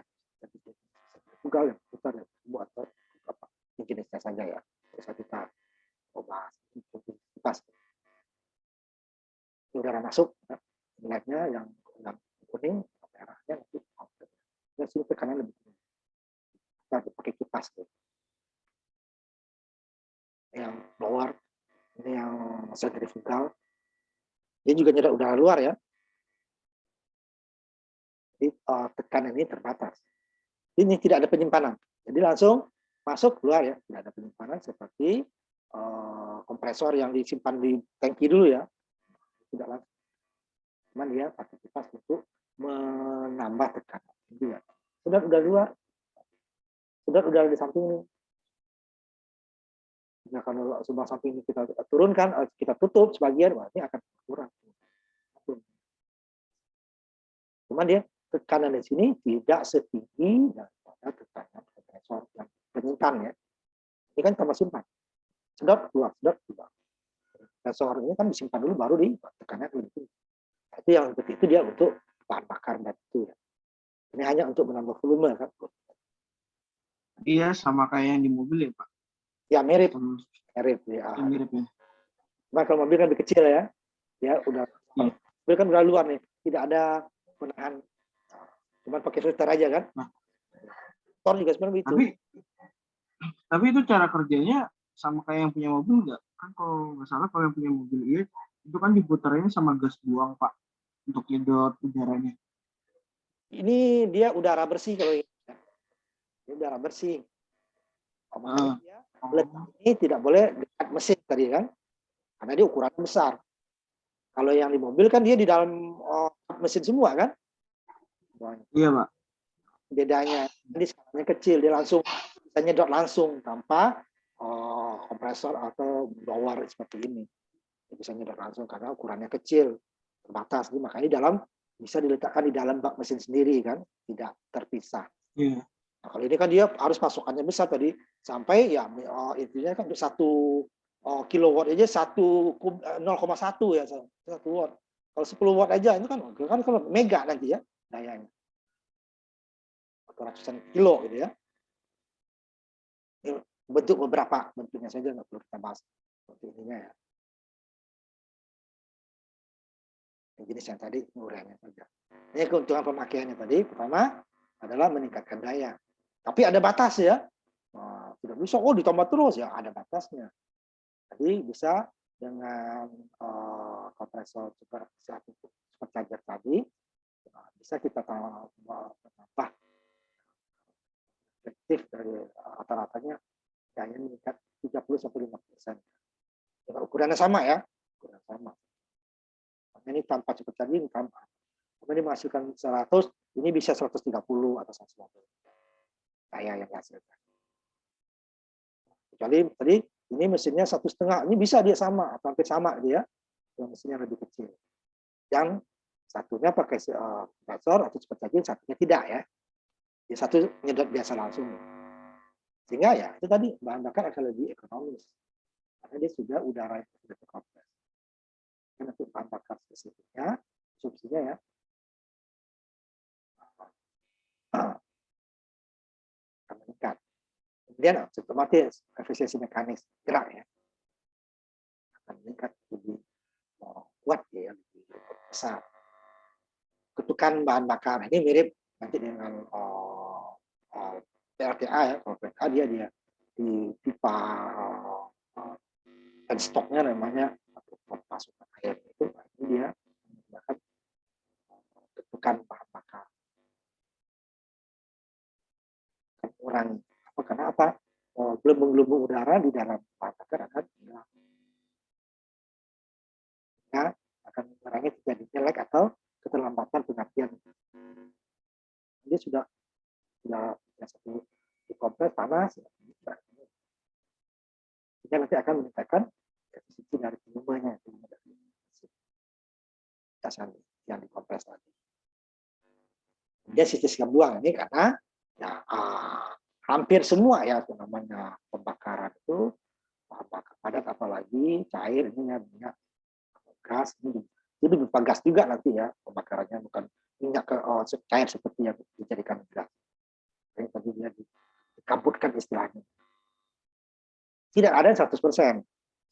Tunggal yang putar ya, buat apa jenisnya saja ya. Bisa kita coba kipas. Udara masuk, lihatnya yang kuning, merahnya nanti dan sini tekanan lebih tinggi. Kita pakai kipas tuh. Yang blower, ini yang sentrifugal. Dia juga nyedot udara luar ya. Jadi tekanan ini terbatas. Ini tidak ada penyimpanan. Jadi langsung masuk keluar ya, tidak ada penyimpanan seperti kompresor yang disimpan di tangki dulu ya. Tidak langsung. Cuman dia pakai kipas untuk menambah tekanan. Juga. Sedot udara luar. Sedot udara di samping ini. Nah, kalau sebelah samping ini kita turunkan, kita tutup sebagian, berarti akan berkurang. Cuman dia tekanan di sini tidak setinggi daripada tekanan kompresor yang penyimpan ya. Ini kan tambah simpan. Sedot keluar, sedot keluar. Kompresor ini kan disimpan dulu baru di tekanannya lebih tinggi. Itu yang seperti itu dia untuk bahan bakar dan itu ya. Ini hanya untuk menambah volume kan. Iya, sama kayak yang di mobil ya Pak. Ya mirip, mirip ya. Mirip ya. Cuma kalau mobil kan lebih kecil ya. Ya udah. Iya. Mobil kan udah luar nih, tidak ada penahan. Cuma pakai filter aja kan. Nah. Motor juga sebenarnya itu. Tapi itu cara kerjanya sama kayak yang punya mobil nggak? Kan kalau nggak salah kalau yang punya mobil iya, itu kan diputarnya sama gas buang Pak untuk nyedot udaranya. Ini dia udara bersih kalau ini. Ini udara bersih. Ini tidak boleh dekat mesin tadi kan, karena dia ukurannya besar. Kalau yang di mobil kan dia di dalam mesin semua kan. Iya Pak. Bedanya ini skalanya kecil, dia langsung bisa nyedot langsung tanpa kompresor atau blower seperti ini. Dia bisa nyedot langsung karena ukurannya kecil, terbatas. Jadi makanya di dalam bisa diletakkan di dalam bak mesin sendiri kan, tidak terpisah. Iya. Nah, kalau ini kan dia harus pasukannya besar tadi sampai ya intinya kan untuk satu kilowatt aja 0,1 ya, 1 watt. Kalau 10 watt aja itu kan kalau mega nanti ya dayanya. Atau ratusan kilo gitu ya. Ini bentuk beberapa bentuknya saja nggak perlu kita bahas seperti ininya ya. Yang jenis yang tadi uraiannya saja. Ini keuntungan pemakaiannya tadi pertama adalah meningkatkan daya. Tapi ada batas ya. Nah, tidak bisa ditambah terus ya, ada batasnya. Jadi bisa dengan kompresor supercharger tadi bisa kita menambah efektif dari rata-ratanya daya meningkat 30-50%. Dengan ukurannya sama ya, ukuran sama. Ini tanpa supercharging tanpa. Ini menghasilkan 100, ini bisa 130 atau 150 daya yang dihasilkan. Kecuali tadi ini mesinnya 1,5, ini bisa dia sama atau hampir sama dia, yang mesinnya lebih kecil. Yang satunya pakai kompresor atau supercharging, satunya tidak ya. Yang satu nyedot biasa langsung. Sehingga ya itu tadi bahan bakar akan lebih ekonomis karena dia sudah udara yang sudah terkompres. Dan untuk bahan bakar spesifiknya, subsidinya ya, akan meningkat. Kemudian otomatis efisiensi mekanis gerak ya akan meningkat lebih kuat ya, lebih besar. Ketukan bahan bakar ini mirip nanti dengan PLTA ya. Kalau PLTA dia di pipa dan stoknya namanya pasukan air itu, ini dia menggunakan ketukan bahan bakar. Mengurangi apa? Karena apa? Gelembung-gelembung udara di dalam bahan bakar akan hilang. Ya, akan mengurangi terjadinya lag atau keterlambatan pengapian. Dia sudah yang satu dikompres panas, sehingga nanti akan meningkatkan efisiensi dari volumenya yang dikompres tadi. Dia sisa buang ini karena ya, hampir semua ya namanya pembakaran itu bahan bakar padat apalagi cair ini ya minyak gas ini jadi berupa gas juga nanti ya pembakarannya bukan minyak cair seperti yang dijadikan gas. Yang tadi dia dikabutkan istilahnya. Tidak ada 100%,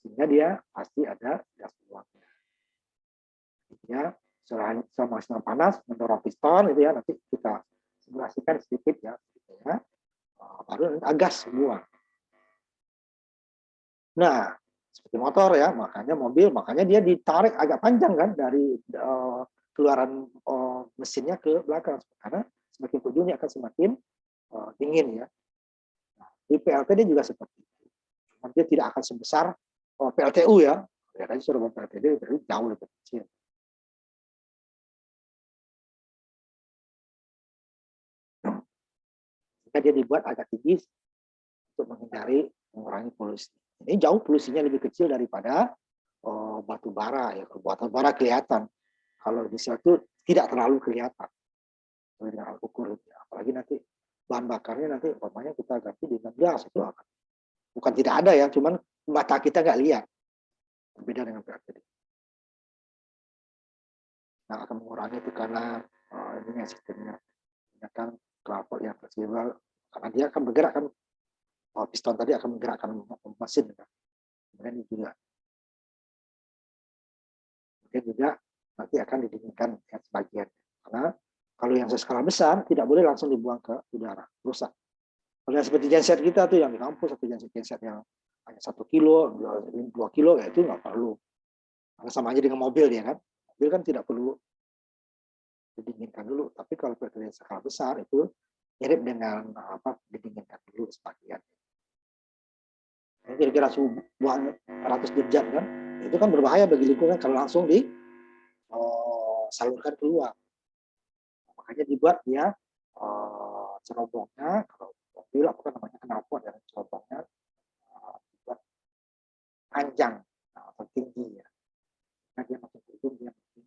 sehingga dia pasti ada gas buangnya. Ya, selama sedang panas mendorong piston itu ya, nanti kita simulasikan sedikit ya, gitu ya. Baru gas buang. Nah, seperti motor ya, makanya mobil, makanya dia ditarik agak panjang kan dari keluaran mesinnya ke belakang karena semakin ke ujungnya akan semakin dingin ya. Nah, di PLTD juga seperti itu. Cuma dia tidak akan sebesar PLTU ya. Ya tadi sudah PLTD jauh lebih kecil. Jika dia dibuat agak tinggi untuk menghindari mengurangi polusi. Ini jauh polusinya lebih kecil daripada batu bara ya. Batu bara kelihatan. Kalau diesel itu tidak terlalu kelihatan. Dengan ukur itu. Apalagi nanti bahan bakarnya nanti umpamanya kita ganti dengan gas itu akan bukan tidak ada ya, cuman mata kita nggak lihat. Berbeda dengan PLTD. Nah, akan mengurangi tekanan ini sistemnya. Ini kan knalpot yang fleksibel karena dia akan bergerak kan, piston tadi akan menggerakkan mesin kan. Kemudian ini juga nanti akan didinginkan ya, sebagian karena kalau yang skala besar tidak boleh langsung dibuang ke udara, rusak. Kalau yang seperti genset kita tuh yang di kampus atau genset yang hanya 1 kilo, 2 kilo ya itu nggak perlu. Karena sama aja dengan mobil ya kan. Mobil kan tidak perlu didinginkan dulu, tapi kalau yang skala besar itu mirip dengan didinginkan dulu sebagian. Kira-kira suhu 100 derajat kan, itu kan berbahaya bagi lingkungan kalau langsung disalurkan keluar. Makanya dibuat dia cerobongnya, kalau mobil apa namanya knalpot ya, cerobongnya dibuat panjang atau tinggi ya. Nah, dia masuk ke ujung dia makin.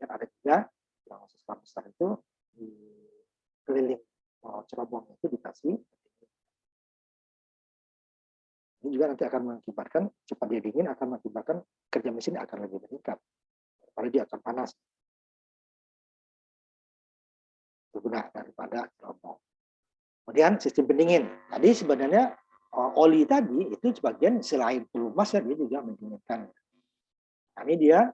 Dan ada juga yang skala besar itu di keliling cerobong itu dikasih. Ini juga nanti akan mengakibatkan cepat dia dingin, akan mengakibatkan kerja mesin akan lebih meningkat. Karena dia akan panas. Berguna daripada cerobong. Kemudian sistem pendingin. Tadi sebenarnya oli tadi itu sebagian selain pelumas ya, dia juga mendinginkan. Nah, ini dia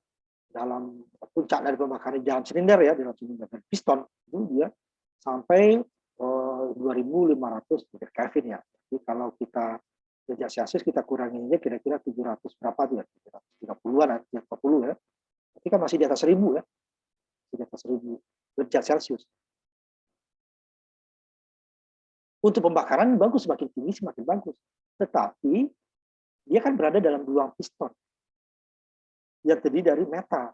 dalam puncak dari pembakaran di dalam silinder ya, dalam silinder dan piston itu dia sampai 2500 meter Kelvin ya. Jadi kalau kita derajat Celcius kita kuranginnya kira-kira 700 berapa tuh ya, 730-an, 740 ya. Tapi kan masih di atas 1000 ya, di atas 1000 derajat Celcius. Untuk pembakaran bagus, semakin tinggi semakin bagus. Tetapi dia kan berada dalam ruang piston yang terdiri dari metal.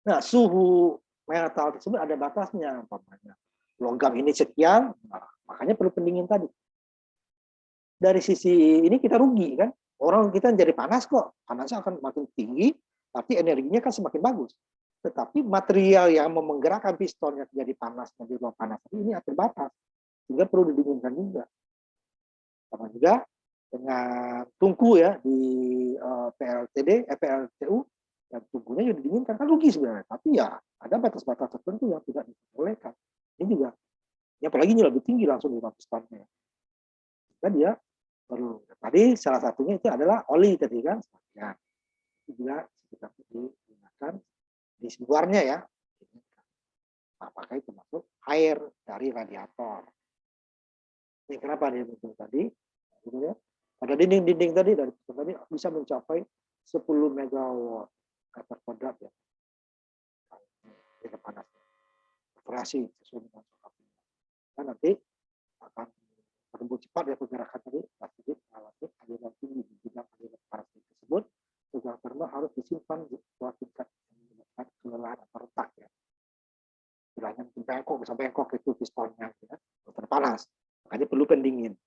Nah, suhu metal tersebut ada batasnya, umpamanya logam ini sekian, nah, makanya perlu pendingin tadi. Dari sisi ini kita rugi kan, orang kita jadi panas kok, panasnya akan makin tinggi, tapi energinya kan semakin bagus. Tetapi material yang menggerakkan piston yang jadi panas di ruang panas ini terbatas, sehingga perlu didinginkan juga. Sama juga dengan tungku ya di PLTU, yang tungkunya juga didinginkan, kan rugi sebenarnya. Tapi ya ada batas-batas tertentu yang tidak diperbolehkan. Ini juga, ya apalagi ini lebih tinggi langsung di ruang pistonnya. Dan dia perlu. Tadi salah satunya itu adalah oli tadi kan, ya, itu juga kita digunakan di luarnya ya. Apakah itu masuk air dari radiator? Ini kenapa dia muncul tadi? Ya. Pada dinding-dinding tadi dari tadi bisa mencapai 10 megawatt meter kuadrat ya. Tidak panas. Operasi sesuai dengan apinya. Dan nanti akan berembun cepat ya pergerakan tadi pasti mengalami aliran tinggi di bidang aliran panas tersebut. Tegangan termal harus disimpan di bawah tingkat yang menyebabkan kelelahan atau retak ya. Bilangnya bengkok, bisa bengkok itu pistonnya ya, terpanas. Makanya perlu pendingin.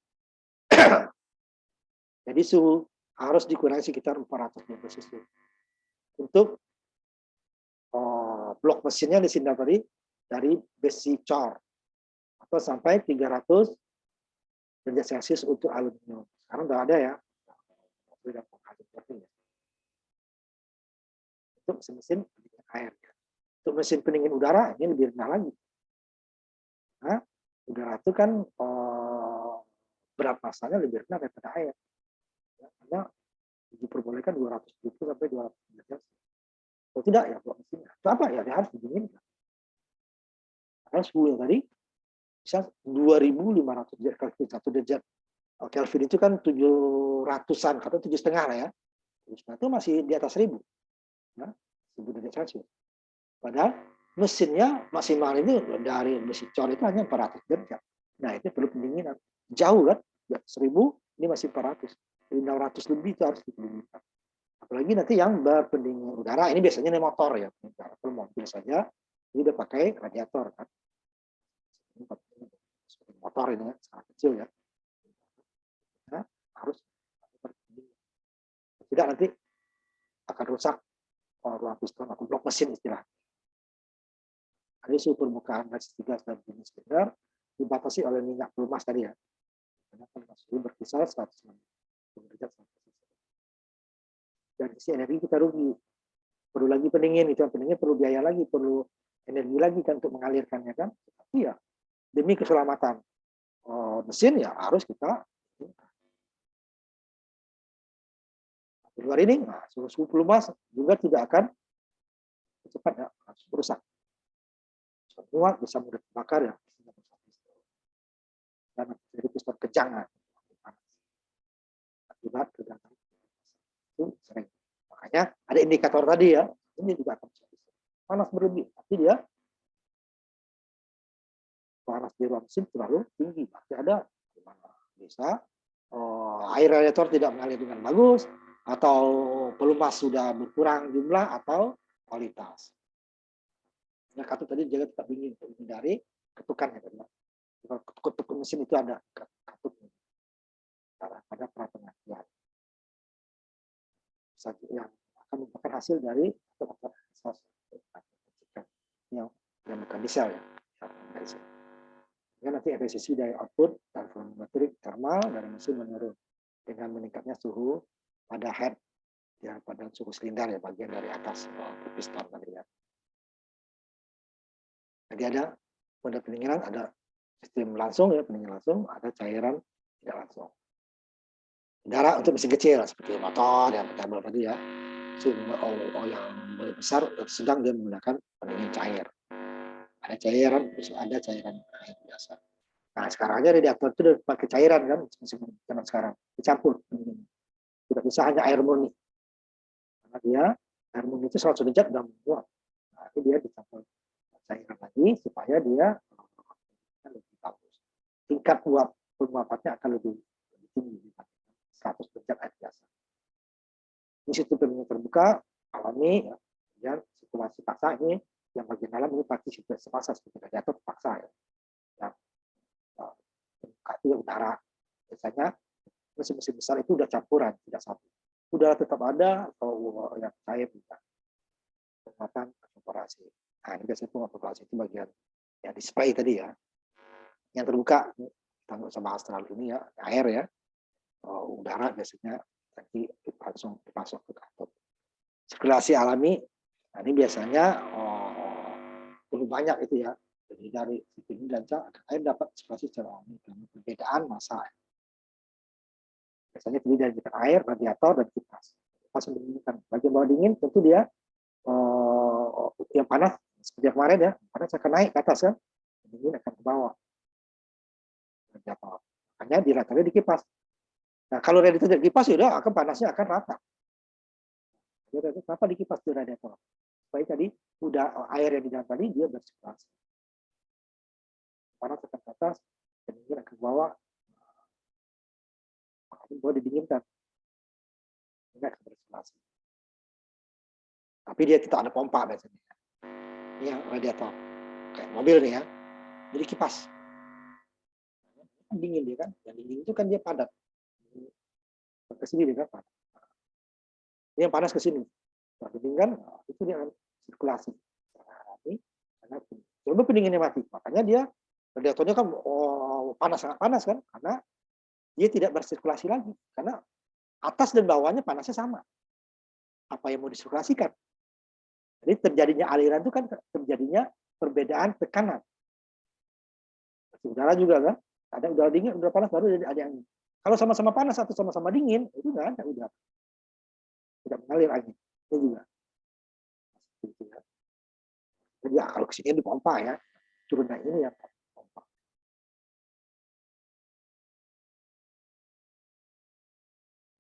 Jadi suhu harus dikurangi sekitar 420 cc. Untuk blok mesinnya di sini dari besi cor atau sampai 300 derajat Celcius untuk aluminium. Sekarang udah ada ya. Untuk mesin pendingin air. Untuk mesin pendingin udara ini lebih rendah lagi. Nah, udara itu kan berat masanya lebih rendah daripada air. Ya, karena diperbolehkan 270 sampai 200 derajat. Kalau tidak ya buat mesinnya. Itu apa ya? Dia harus didinginkan. Karena suhu yang tadi bisa 2500 derajat Kelvin, 1 derajat Kelvin itu kan 700-an atau 7,5 lah ya. 7,5 itu masih di atas 1000. Ya, 1000 derajat Celcius. Padahal mesinnya maksimal ini dari mesin cor itu hanya 400 derajat. Nah, itu perlu pendinginan. Jauh kan? 1000 ini masih 400. 600 lebih itu harus dipendinginkan. Apalagi nanti yang berpendingin udara, ini biasanya ini motor ya. Kalau mobil saja, ini udah pakai radiator kan. Motor ini ya, sangat kecil ya. Nah, harus tidak nanti akan rusak ruang piston atau blok mesin istilah. Ada suhu permukaan garis 13 dan jenis silinder dibatasi oleh minyak pelumas tadi ya. Karena suhu berkisar 190 derajat. Dari sisi energi kita rugi. Perlu lagi pendingin, itu pendingin perlu biaya lagi, perlu energi lagi kan untuk mengalirkannya kan. Tapi ya demi keselamatan mesin ya harus kita di luar ini, nah, suhu pelumas juga tidak akan cepat ya, rusak. Semua bisa mudah terbakar ya. Dan jadi piston kejang akibat kegangan itu sering. Makanya ada indikator tadi ya, ini juga akan panas berlebih, tapi dia panas di ruang mesin terlalu tinggi. Berarti ada bisa air radiator tidak mengalir dengan bagus, atau pelumas sudah berkurang jumlah atau kualitas. Nah, katup tadi jaga tetap dingin untuk menghindari ketukan ya. Kalau ketuk mesin itu ada katupnya pada pengaturan yang akan merupakan hasil dari yang bukan diesel ya. Sehingga nanti efisiensi dari output termometrik thermal dari mesin menurun dengan meningkatnya suhu pada head, ya, pada suhu silinder, ya, bagian dari atas piston tadi, ya. Jadi ada pada pendinginan ada sistem langsung, ya, pendingin langsung, ada cairan tidak langsung. Udara untuk mesin kecil seperti motor yang tabel tadi, ya. Yang besar sedang dia menggunakan pendingin cair. Ada cairan, ada cairan air biasa. Nah, sekarang aja radiator itu udah pakai cairan kan, zaman sekarang dicampur. Tidak bisa hanya air murni. Karena dia air murni itu 100 derajat udah menguap. Nah, itu dia dicampur cairan lagi supaya dia lebih bagus. Tingkat penguapannya akan lebih tinggi dibanding 100 derajat air biasa. Ini sistem pendingin terbuka alami, ya. Kemudian sirkulasi paksa ini yang bagian dalam ini pasti sirkulasi paksa seperti radiator paksa, ya. Yang terbuka itu udara. Biasanya mesin-mesin besar itu udah campuran, tidak satu. Udara tetap ada atau yang cair tidak. Penguatan evaporasi. Nah, ini biasanya penguatan evaporasi itu bagian yang display tadi, ya. Yang terbuka tanggung sama astral ini, ya, air, ya. Udara biasanya nanti langsung dipasok ke katot. Sirkulasi alami, nah ini biasanya lebih banyak itu, ya. Jadi dari sini dan air dapat sirkulasi secara alami karena perbedaan massa. Biasanya terdiri dari air, radiator, dan kipas. Kipas mendinginkan. Bagian bawah dingin tentu dia yang panas seperti kemarin, ya, panas akan naik ke atas, kan, dingin akan ke bawah. Radiator. Makanya diratakan di kipas. Nah, kalau radiator di kipas sudah akan panasnya akan rata. Kenapa di kipas di radiator? Supaya tadi udah air yang di dalam tadi dia bersirkulasi. Panas akan ke atas, dingin akan ke bawah. Makanya boleh didinginkan. Ini akan bersirkulasi. Tapi dia tidak ada pompa biasanya. Ini yang radiator. Kayak mobil nih, ya. Jadi kipas. Dingin dia kan. Yang dingin itu kan dia padat. Ke sini dia kan padat. Ini yang panas ke sini. Nah, dingin kan itu dia sirkulasi. Nah, ini karena coba pendinginnya mati. Makanya dia radiatornya kan panas, sangat panas kan, karena dia tidak bersirkulasi lagi. Karena atas dan bawahnya panasnya sama. Apa yang mau disirkulasikan? Jadi terjadinya aliran itu kan terjadinya perbedaan tekanan. Udara juga kan, ada udara dingin, udara panas, baru ada angin. Kalau sama-sama panas atau sama-sama dingin, itu nggak ada udara. Tidak mengalir angin. Itu juga. Jadi ya, kalau kesini dipompa, ya, turun naik ini, ya, pompa.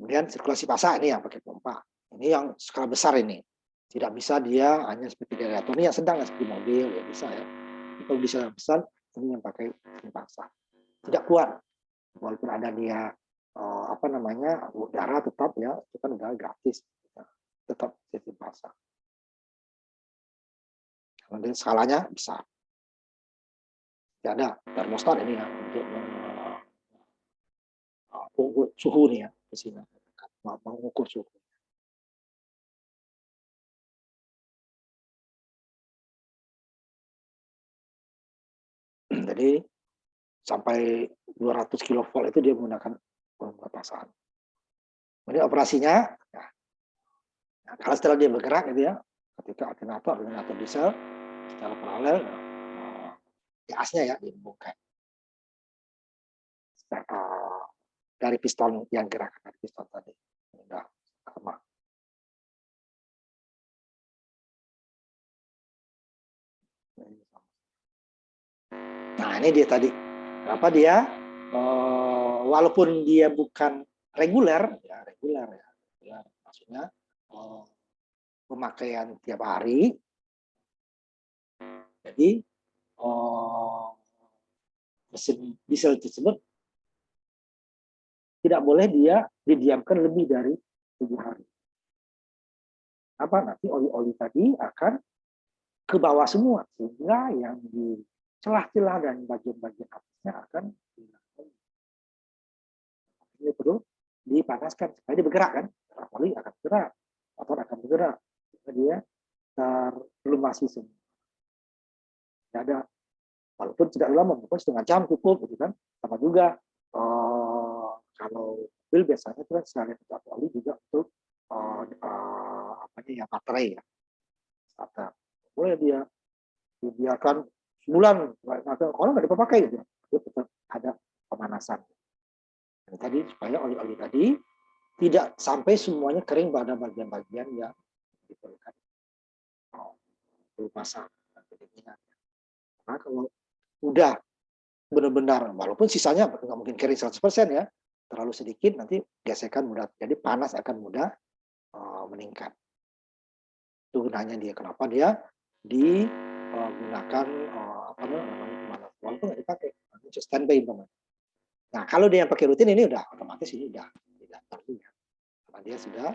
Kemudian sirkulasi pasang ini yang pakai pompa. Ini yang skala besar ini. Tidak bisa dia hanya seperti radiator ini yang sedang, seperti mobil, ya bisa, ya. Kalau di skala besar ini yang pakai pasang. Tidak kuat, walaupun ada dia udara tetap, ya, itu kan udara gratis, tetap sistem pasang. Kemudian skalanya besar. Tidak ada termostat ini, ya, untuk mengukur suhu nih, ya, di sini mengukur suhu. Jadi sampai 200 kilovolt itu dia menggunakan pasang. Kemudian operasinya, ya, nah, kalau setelah dia bergerak, gitu, ya, ketika alternator diesel secara paralel, gasnya, ya, dibungkai dari piston yang gerak, dari piston tadi. Sudah sama. Nah, ini dia tadi. Kenapa dia walaupun dia bukan reguler, ya, maksudnya pemakaian tiap hari. Jadi mesin diesel tersebut tidak boleh dia didiamkan lebih dari 7 hari. Nanti oli-oli tadi akan ke bawah semua, sehingga yang di celah-celah dan bagian-bagian atasnya akan hilang. Ini perlu dipanaskan supaya dia bergerak, kan? Oli akan bergerak, motor akan bergerak, supaya dia terlumasi semua. Tidak ada Walaupun tidak lama, mungkin setengah jam cukup, gitu kan. Sama juga kalau mobil biasanya itu kan selain untuk oli juga untuk apanya ya, baterai ya. Starter. Boleh dia dibiarkan sebulan, kalau nggak dipakai gitu, dia tetap ada pemanasan. Dan tadi supaya oli-oli tadi tidak sampai semuanya kering pada bagian-bagian yang diperlukan pasang dan pendinginan. Nah, kalau udah benar-benar, walaupun sisanya nggak mungkin kering 100% ya, terlalu sedikit nanti gesekan mudah, jadi panas akan mudah meningkat. Itu gunanya dia, kenapa dia digunakan apa namanya, walaupun nggak dipakai, nanti standby teman. Nah kalau dia yang pakai rutin ini udah otomatis ini udah tidak perlu ya, karena dia sudah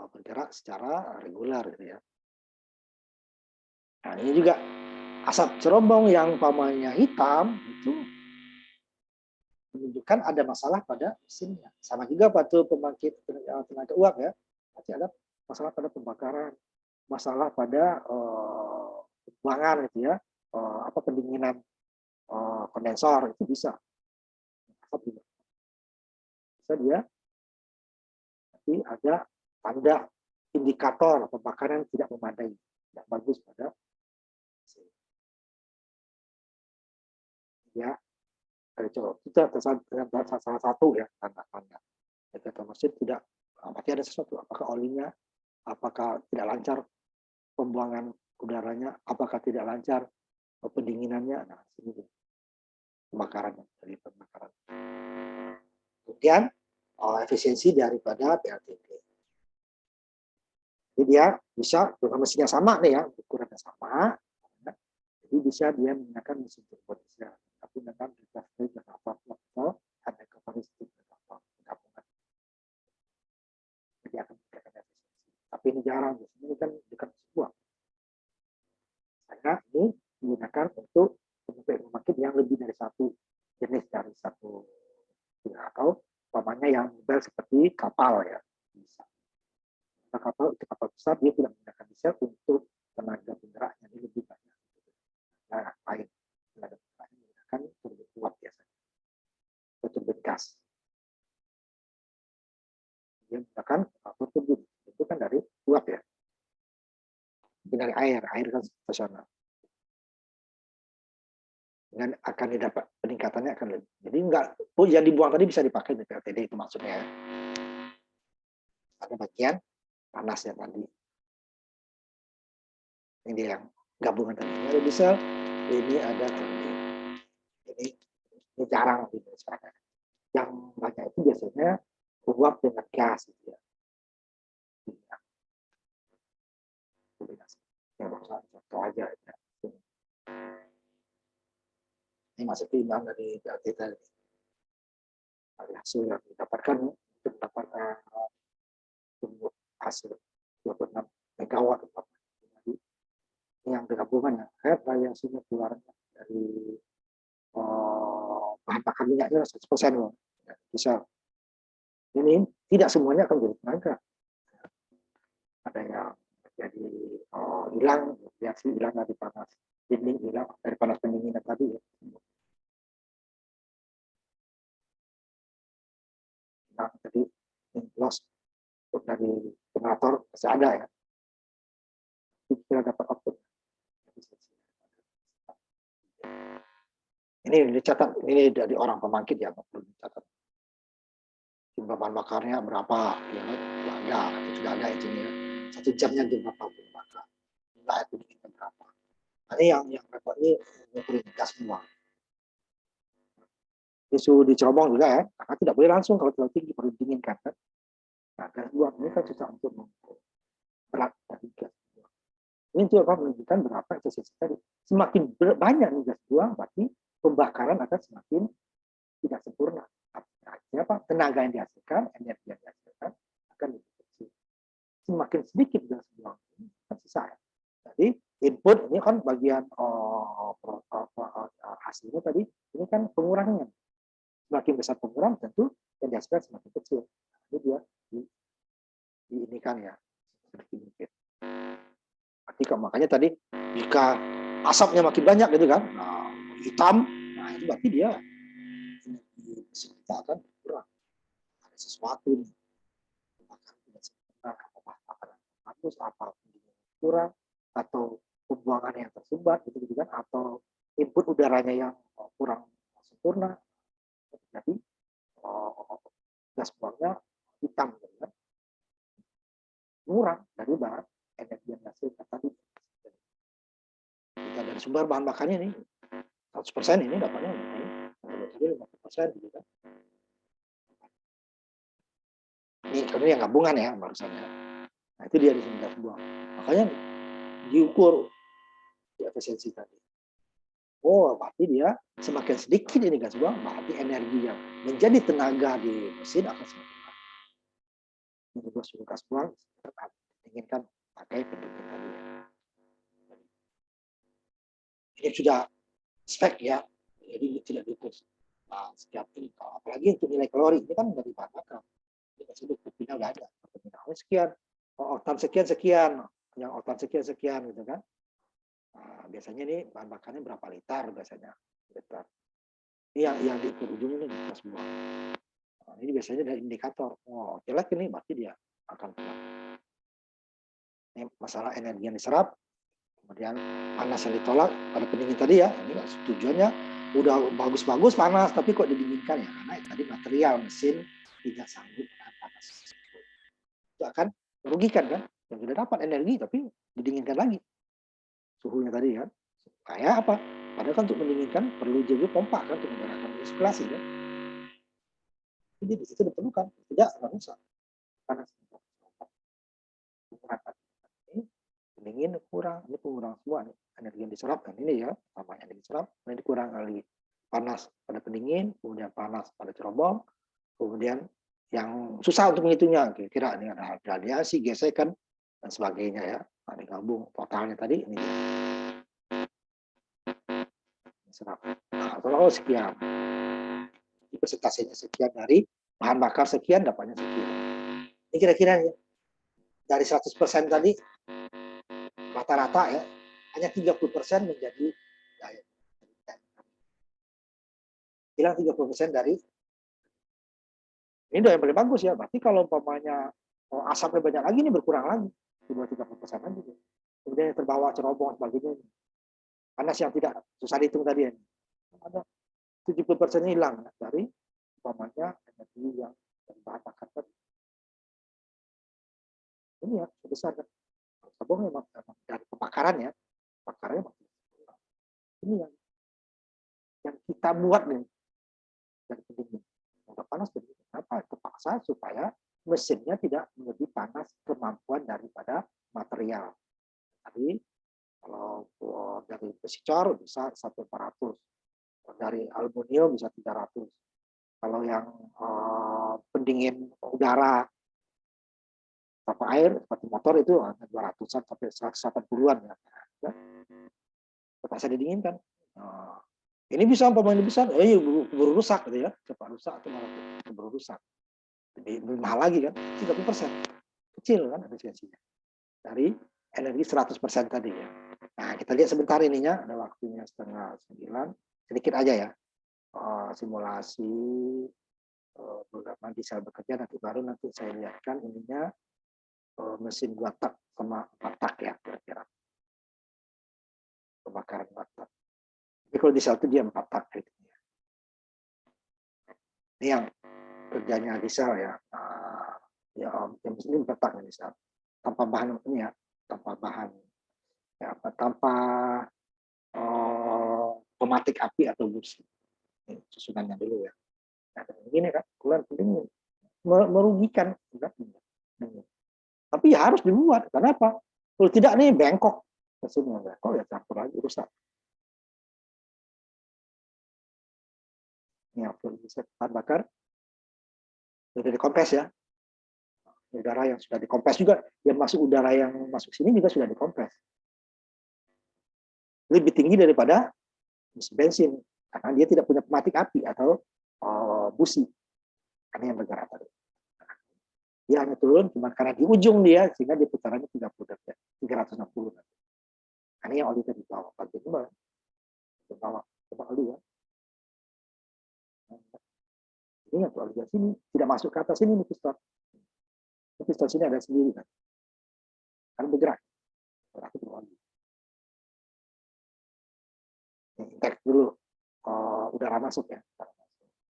bergerak secara reguler gitu ya. Nah ini juga asap cerobong yang pamannya hitam itu menunjukkan ada masalah pada mesinnya. Sama juga waktu pembangkit tenaga uap ya, pasti ada masalah pada pembakaran, masalah pada buangan gitu ya, apa pendinginan kondensor itu bisa. Bisa dia tapi ada tanda indikator pembakaran tidak memadai, tidak bagus pada mesin. Ya, kita salah satu ya tanda-tanda indikator mesin tidak berarti ada sesuatu, apakah olinya, apakah tidak lancar pembuangan udaranya, apakah tidak lancar pendinginannya. Nah, ini pembakaran dari pembakaran. Kemudian efisiensi daripada PLTP. Jadi dia bisa dengan mesin yang sama nih ya, ukurannya sama, jadi bisa dia menggunakan mesin turbo diesel, tapi dengan generator ada karakteristik gabungan. Jadi akan memberikan efisiensi. Tapi ini jarang, ini kan dekat sebuah. Karena ini digunakan untuk pembangkit yang lebih dari satu jenis dari satu atau umpamanya yang model seperti kapal ya bisa. Nah, kapal itu kapal besar dia tidak menggunakan diesel untuk tenaga penggeraknya ini lebih banyak. Nah, lain tenaga penggeraknya menggunakan turbin uap biasanya, atau turbin gas. Dia menggunakan turbin itu kan dari uap ya, dari air kan stasioner. Dengan akan didapat peningkatannya akan lebih. Jadi enggak, yang dibuang tadi bisa dipakai di PLTD itu maksudnya ya. Ada bagian panasnya tadi. Ini dia yang gabungan tadi. Ini ada diesel, ini ada turbin. Ini jarang sekarang. Yang banyak itu biasanya uap dengan gas gitu ya. Ya, contoh aja ya. Ini masih timbang dari PLT tadi. Dari hasil yang didapatkan untuk mendapat hasil 26 megawatt. Yang gabungan ya, variasinya keluarnya dari bahan bakar minyaknya 100% loh. Ya, bisa. Ini tidak semuanya akan jadi tenaga. Ada yang jadi hilang, reaksi hilang dari panas dinding, hilang dari panas pendinginan tadi ya. Nah, jadi loss dari generator masih ada ya. Kita dapat output. Ini dicatat, ini dari orang pembangkit ya, perlu dicatat. Jumlah bahan bakarnya berapa, ya, ada, itu sudah ada itu ya. 1 jamnya jumlah bahan bakar. Jumlah air pendinginnya berapa. Ini yang repot ini ngumpulin gas semua. Suhu dicerobong juga ya, karena tidak boleh langsung kalau terlalu tinggi perlu didinginkan kan. Nah, gas buang ini kan susah untuk mengukur berat dari gas buang. Ini juga menunjukkan berapa efisiensi tadi. Semakin banyak nih gas buang, berarti pembakaran akan semakin tidak sempurna. Apa? Tenaga yang dihasilkan, energi yang dihasilkan akan lebih kecil. Semakin sedikit gas buang, kan susah ya. Jadi input ini kan bagian hasilnya tadi, ini kan pengurangannya. Semakin besar pengurangan tentu yang dihasilkan semakin kecil. Ini dia ini kan ya sedikit mungkin. Makanya tadi jika asapnya makin banyak gitu kan, nah hitam, nah itu berarti dia energi mesin kita akan kurang. Ada sesuatu nih, bahkan tidak sempurna, apa bagus, apa kurang, atau pembuangan yang tersumbat, gitu kan, atau input udaranya yang kurang sempurna, jadi gas buangnya hitam, gitu kan, kurang dari bahan energi yang dihasilkan tadi. Kita dari sumber bahan bakarnya nih 100% ini dapatnya 50% gitu kan. Ini yang gabungan ya barusan ya. Nah itu dia di sini gas buang. Makanya diukur di efisiensi tadi. Oh, berarti dia semakin sedikit ini gas buang, berarti energi yang menjadi tenaga di mesin akan semakin banyak. Untuk suhu gas buang, inginkan pakai pendingin tadi ya. Ini sudah spek ya, jadi tidak diukur setiap ini. Apalagi untuk nilai kalori ini kan dari bahan bakar. Kita sudah buktinya udah ada. Sekian, oktan sekian, yang oktan sekian gitu kan. Nah, biasanya ini bahan bakarnya berapa liter biasanya. Liter. Ini yang diukur ujungnya ini gas buang. Nah, ini biasanya dari indikator. Oh, jelek ini berarti dia akan pulang. Ini masalah energi yang diserap, kemudian panas yang ditolak pada pendingin tadi ya. Ini tujuannya udah bagus-bagus panas, tapi kok didinginkan ya? Karena tadi material mesin tidak sanggup menahan panas. Itu akan merugikan kan? Yang sudah dapat energi tapi didinginkan lagi suhunya tadi kan. Kayak apa? Padahal kan untuk mendinginkan perlu juga pompa kan untuk menggunakan sirkulasi kan. Jadi di situ diperlukan, tidak rusak. Panas. Ini pendingin kurang, ini pengurang semua nih. Energi yang diserap kan ini ya, sama yang diserap, ini dikurang kali panas pada pendingin, kemudian panas pada cerobong, kemudian yang susah untuk menghitungnya, kira-kira ini ada radiasi, gesekan, dan sebagainya ya. Nah, digabung totalnya tadi ini dia. Serap. Nah, kalau sekian, persentasenya sekian dari bahan bakar sekian, dapatnya sekian. Ini kira-kira ya, dari 100% tadi rata-rata ya, hanya 30% menjadi daya. Hilang 30% dari ini udah yang paling bagus ya. Berarti kalau umpamanya asapnya banyak lagi, ini berkurang lagi. Cuma 30% lagi. Kemudian yang terbawa cerobong sebagainya. Panas yang tidak susah dihitung tadi ya. Ada 70% hilang ya, dari umpamanya energi yang bahan bakar tadi. Ini ya sebesar kan. Cerobong memang dari pembakaran ya. Pembakarannya ini yang kita buat nih dari pendingin. Udah panas jadi kenapa? Terpaksa supaya mesinnya tidak lebih panas kemampuan daripada material. Tadi kalau dari besi cor bisa 1.400, dari aluminium bisa 300. Kalau yang pendingin udara tanpa air seperti motor itu hanya 200-an sampai 180-an ya. Terpaksa didinginkan. Ini bisa umpamanya besar, keburu rusak gitu ya, cepat rusak atau malah keburu rusak. Lebih mahal lagi kan, 30%. Kecil kan efisiensinya. Dari energi 100% tadi ya. Nah, kita lihat sebentar ininya, ada waktunya 8:30. Sedikit aja ya. Simulasi beberapa diesel bekerja, nanti baru nanti saya lihatkan ininya mesin 2 tak sama 4 tak ya kira-kira. Pembakaran 4 tak. Tapi kalau diesel itu dia 4 tak gitu. Ini yang kerjanya diesel ya. Ya yang ini 4 tak diesel. Tanpa bahan ini ya, tanpa bahan ya, tanpa pematik api atau busi. Ini susunannya dulu ya. Nah, begini kan, keluar pendingin. Merugikan. Tapi ya harus dibuat. Kenapa? Kalau tidak nih bengkok. Mesinnya bengkok ya campur lagi rusak. Ini bahan bakar. Sudah dikompres ya. Udara yang sudah dikompres juga. Yang masuk udara yang masuk sini juga sudah dikompres. Lebih tinggi daripada mesin bensin. Karena dia tidak punya pematik api atau busi. Karena yang bergerak tadi. Dia hanya turun cuma karena di ujung dia sehingga dia putarannya 30 derajat, 360. Karena yang oli tadi bawah, bagian bawah. Coba Aldi ya. Ini untuk Aldi sini tidak masuk ke atas ini nih piston. Piston sini ada sendiri kan. Kan bergerak. Berarti Aldi. Tek dulu udara masuk ya.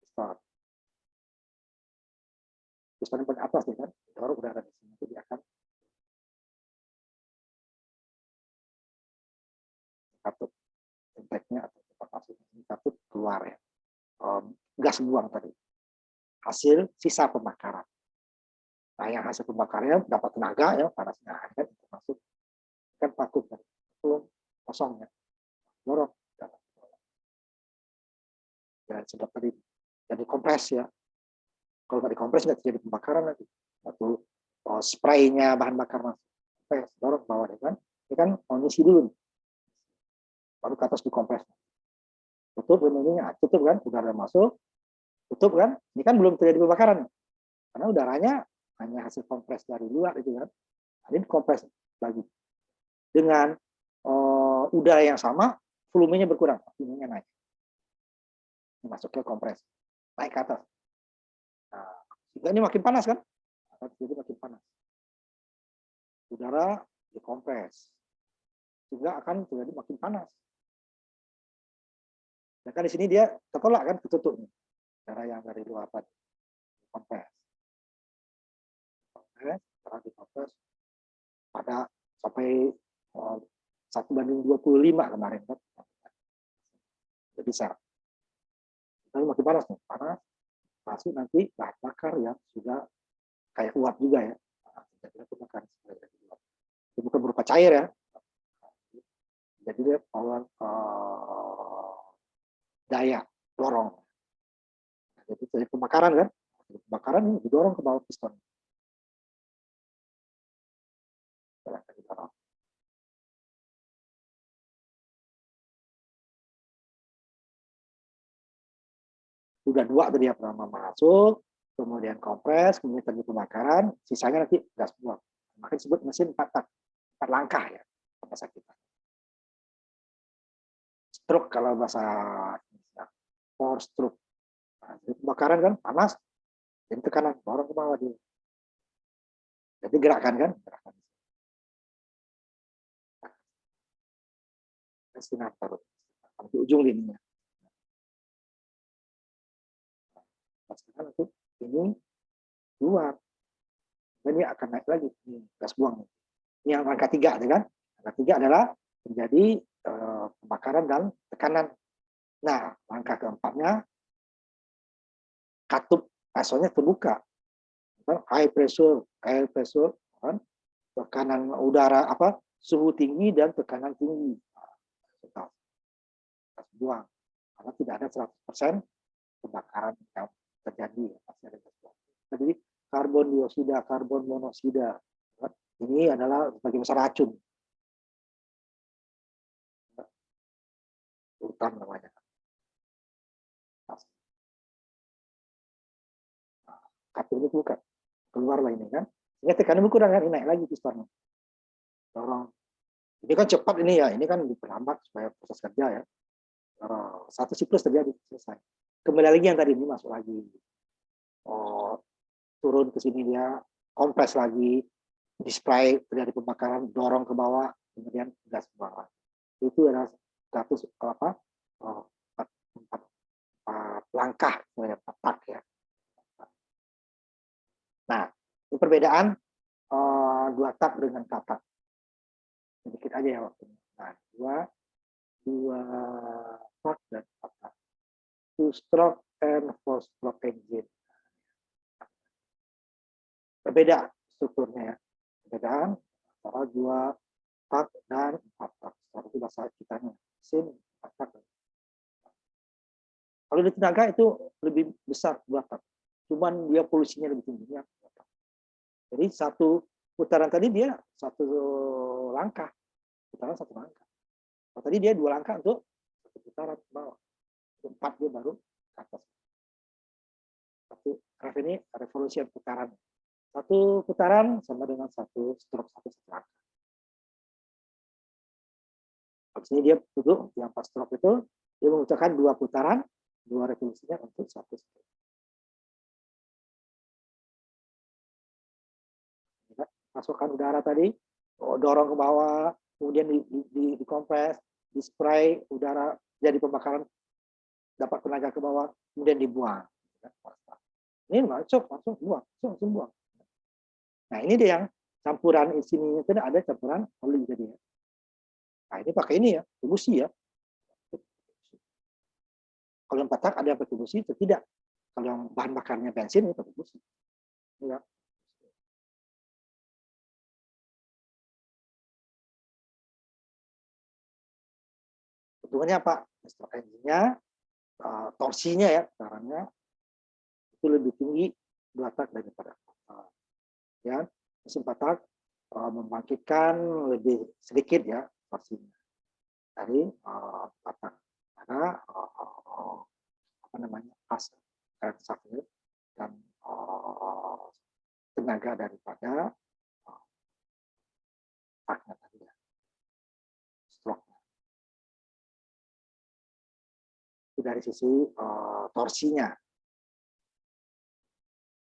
Piston. Piston yang paling atas nih kan. Dorong udara di sini. Jadi akan katup inteknya atau cepat masuk ini katup keluar ya. Gas buang tadi. Hasil sisa pembakaran. Nah, yang hasil pembakarannya dapat tenaga ya, panasnya kan itu masuk kan vakum tadi. Belum kosongnya. Dorong. Ya, sedap tadi. Jadi kompres ya. Kalau nggak dikompres nggak terjadi pembakaran lagi. Atau spraynya bahan bakar masuk. Kompres, dorong ke bawah ya kan. Ini kan ngisi dulu. Baru ke atas dikompres. Tutup ininya, tutup kan, udara masuk, tutup kan. Ini kan belum terjadi pembakaran. Karena udaranya hanya hasil kompres dari luar itu kan. Ini dikompres lagi. Dengan udara yang sama, volumenya berkurang, volumenya naik. Masuk ke kompres, naik ke atas. Nah, sehingga ini makin panas kan? Jadi makin panas. Udara dikompres, sehingga akan terjadi makin panas. Dan kan di sini dia tertolak kan, ketutup nih. Udara yang dari luar tadi, kompres. Setelah dikompres, pada sampai 1:25 kemarin kan. Jadi besar. Tapi makin panas nih, panas. Masuk nanti bahan bakar yang sudah kayak uap juga ya. Itu bukan berupa cair ya. Jadi dia power daya dorong. Jadi dari pembakaran kan, pembakaran ini didorong ke bawah piston. Sudah dua tadi yang pertama masuk, kemudian kompres, kemudian terjadi pembakaran, sisanya nanti gas buang. Makanya disebut mesin 4 langkah ya bahasa kita. Stroke kalau bahasa Indonesia, 4 stroke. Nah, jadi pembakaran kan panas, jadi tekanan dorong ke bawah dia. Jadi gerakan kan, gerakan. Destinator di ujung lininya. Sekarang nanti ini keluar, dan ini akan naik lagi ini gas buang. Ini yang angka 3, kan? Angka 3 adalah terjadi pembakaran dan tekanan. Nah, langkah keempatnya katup asalnya terbuka, high pressure, air pressure, kan? Tekanan udara apa? Suhu tinggi dan tekanan tinggi. Gas buang, karena tidak ada 100% pembakaran yang terjadi. Jadi karbon dioksida, karbon monoksida, ini adalah sebagai besar racun. Hutan namanya. Katup ini bukan, keluarlah ini kan. Ini tekanan berkurang kan, naik lagi pistonnya. Dorong. Ini kan cepat ini ya, ini kan diperlambat supaya proses kerja ya. Satu siklus terjadi, selesai. Kembali lagi yang tadi ini masuk lagi. Turun ke sini dia, kompres lagi, display terjadi pembakaran, dorong ke bawah, kemudian gas ke bawah. Itu adalah status apa? 4 langkah, 4 tak ya. Nah, ini perbedaan 2 tak dengan 4 tak. Sedikit aja ya waktunya. Nah, 2 tak dan 4 tak. 2 stroke and 4 stroke engine. Berbeda strukturnya ya. Perbedaan antara 2 tak dan 4 tak. Itu bahasa kitanya. Mesin 4 tak. Kalau di tenaga itu lebih besar 2 tak. Cuman dia polusinya lebih tinggi. Jadi satu putaran tadi dia 1 langkah. Putaran 1 langkah. Kalau tadi dia 2 langkah untuk 1 putaran ke bawah. 4 dia baru ke atas. Satu ini revolusi putaran. 1 putaran sama dengan 1 stroke, 1 langkah. Habis ini dia duduk yang pas stroke itu Dia mengucapkan 2 putaran, 2 revolusinya untuk 1 stroke. Masukkan udara tadi, dorong ke bawah, kemudian dikompres, di spray udara jadi pembakaran, dapat tenaga ke bawah, kemudian dibuang. Ini masuk, buang, langsung buang. Nah ini dia yang campuran sini itu ada campuran oli jadi. Nah ini pakai ini ya, distribusi ya. Kalau yang 4 tak ada yang pakai busi itu tidak. Kalau yang bahan bakarnya bensin itu pakai busi. Ya. Keuntungannya apa? Engine-nya, torsinya ya, caranya itu lebih tinggi 2 tak daripada 4 tak. Ya, mesin 4 tak membangkitkan lebih sedikit ya torsinya dari 4 tak. Karena apa namanya pas dan tenaga daripada taknya tadi ya, stroke. Itu dari sisi torsinya,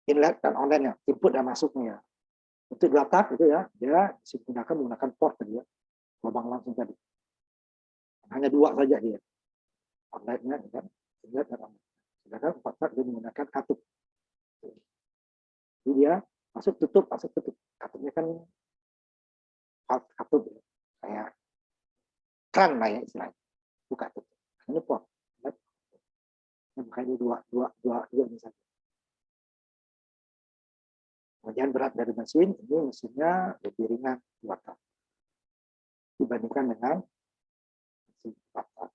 inlet dan outletnya, input dan masuknya. Untuk 2 tak itu ya, dia menggunakan port tadi ya, lubang langsung tadi. Hanya 2 saja dia, outletnya kan, inlet dan outlet. Sedangkan 4 tak dia menggunakan katup. Jadi dia masuk tutup. Katupnya kan katup ya, kayak kran lah ya istilahnya, buka tutup. Ini port. Makanya dua misalnya. Kemudian berat dari mesin, ini mesinnya lebih ringan 2 tak dibandingkan dengan mesin 4 tak.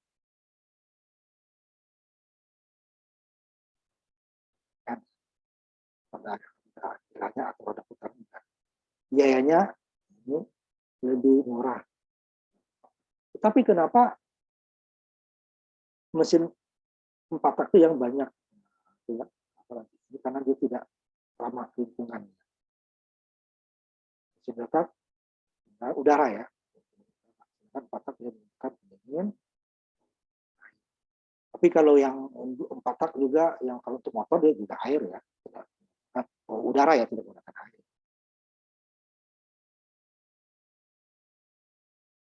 Kan pada istilahnya atau roda putar biayanya ini lebih murah. Tetapi kenapa mesin 4 tak itu yang banyak? Ya, karena dia tidak ramah lingkungan. Mesin 2 tak udara ya. 4 tak dia menggunakan pendingin. Tapi kalau yang 4 tak juga, yang kalau untuk motor dia juga air ya. Udara ya, tidak menggunakan air.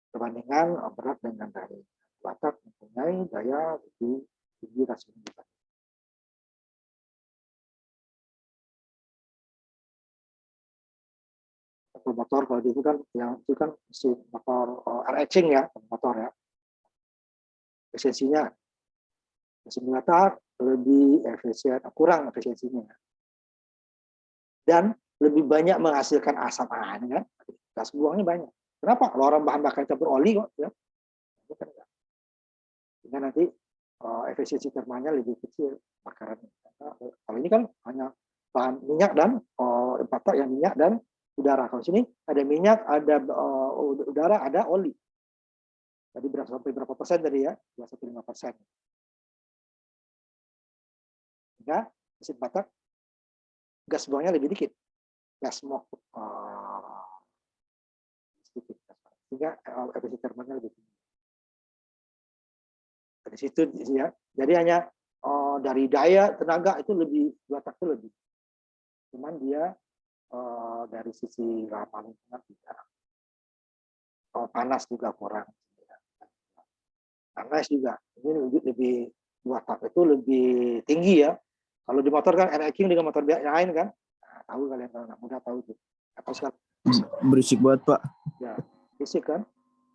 Perbandingan berat dengan dari 4 tak mempunyai daya lebih tinggi rasanya. Motor kalau itu kan yang itu kan mesin motor air etching ya, motor ya. Efisiensinya mesin 2 tak lebih efisien, kurang efisiensinya. Dan lebih banyak menghasilkan asap kan? Gas buangnya banyak. Kenapa? Kalau orang bahan bakar campur oli kok ya. Sehingga nanti efisiensi termalnya lebih kecil bakaran. Kalau ini kan hanya bahan minyak dan 4 tak yang minyak dan udara. Kalau sini ada minyak, ada udara, ada oli. Tadi sampai berapa persen tadi ya? 2-5%. Sehingga mesin 4 tak gas buangnya lebih dikit. Gas smoke sedikit. Sehingga efisiensi termalnya lebih tinggi. Dari situ ya. Jadi hanya dari daya tenaga itu lebih 2 tak itu lebih. Cuman dia dari sisi ramah lingkungan tidak. Panas juga kurang. Panas juga. Ini lebih 2 tak itu lebih tinggi ya. Kalau di motor kan air etching dengan motor yang lain kan. Nah, tahu kalian kalau nggak mudah tahu itu. Atau sekarang Berisik banget Pak. Ya, berisik kan.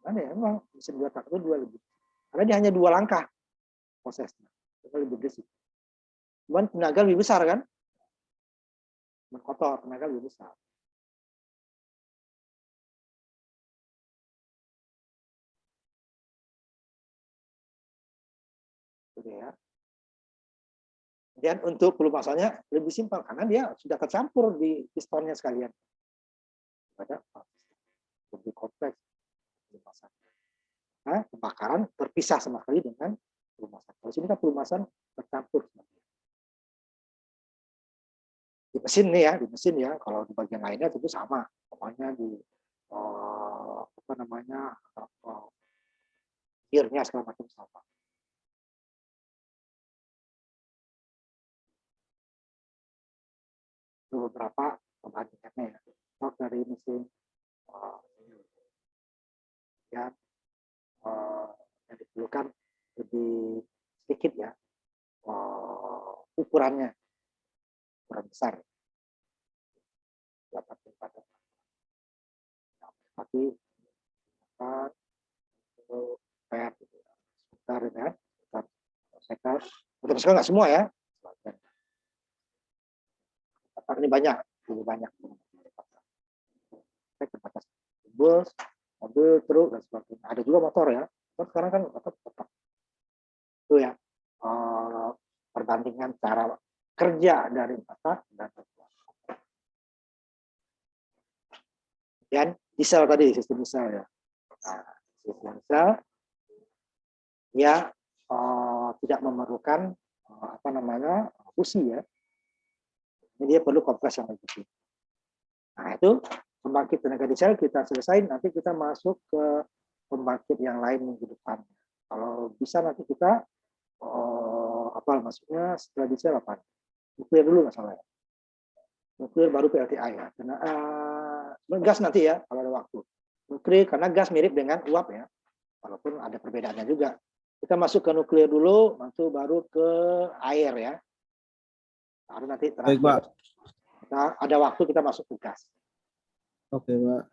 Kan ya emang mesin 2 tak itu 2 lebih. Karena dia hanya 2 langkah prosesnya. Itu lebih berisik. Cuman tenaga lebih besar kan. Berkotor, tenaga lebih besar. Ya. Dan untuk pelumasannya lebih simpel karena dia sudah tercampur di pistonnya sekalian. Pada lebih kompleks pelumasan. Nah, pembakaran terpisah sama sekali dengan pelumasan. Kalau sini kan pelumasan tercampur. Di mesin nih ya, di mesin ya. Kalau di bagian lainnya tentu sama. Pokoknya di apa namanya gearnya segala macam sama. beberapa perbandingannya ya. Stok dari mesin ya yang diperlukan lebih sedikit ya ukuran besar 84 tapi per gitu ya. Sebentar ya, sebentar betul nggak semua ya. Ini banyak, lebih banyak. Terbatas bus, mobil, truk dan sebagainya. Ada juga motor ya. Motor sekarang kan tetap itu ya perbandingan cara kerja dari mata dan dan diesel tadi, sistem diesel ya. Nah, sistem diesel ya tidak memerlukan fusi ya. Ini dia perlu kompres yang lebih tinggi. Nah itu pembangkit tenaga diesel kita selesai, nanti kita masuk ke pembangkit yang lain minggu depan. Kalau bisa nanti kita maksudnya setelah diesel apa? Nuklir dulu masalahnya. Nuklir baru PLTA ya. Karena gas nanti ya kalau ada waktu. Nuklir karena gas mirip dengan uap ya. Walaupun ada perbedaannya juga. Kita masuk ke nuklir dulu, nanti baru ke air ya. Baru nanti terakhir. Baik, Pak. Kita ada waktu kita masuk ke gas. Oke, Pak.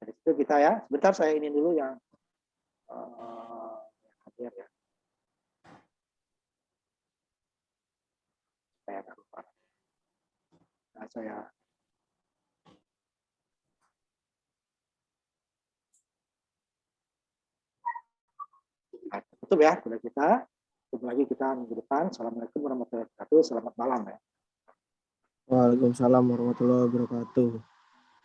Dari situ kita ya. Sebentar saya ini dulu yang hadir ya. Saya nggak lupa. Nah, saya tutup ya, sudah kita. Ketemu lagi kita minggu depan. Assalamualaikum warahmatullahi wabarakatuh. Selamat malam ya. Waalaikumsalam warahmatullahi wabarakatuh.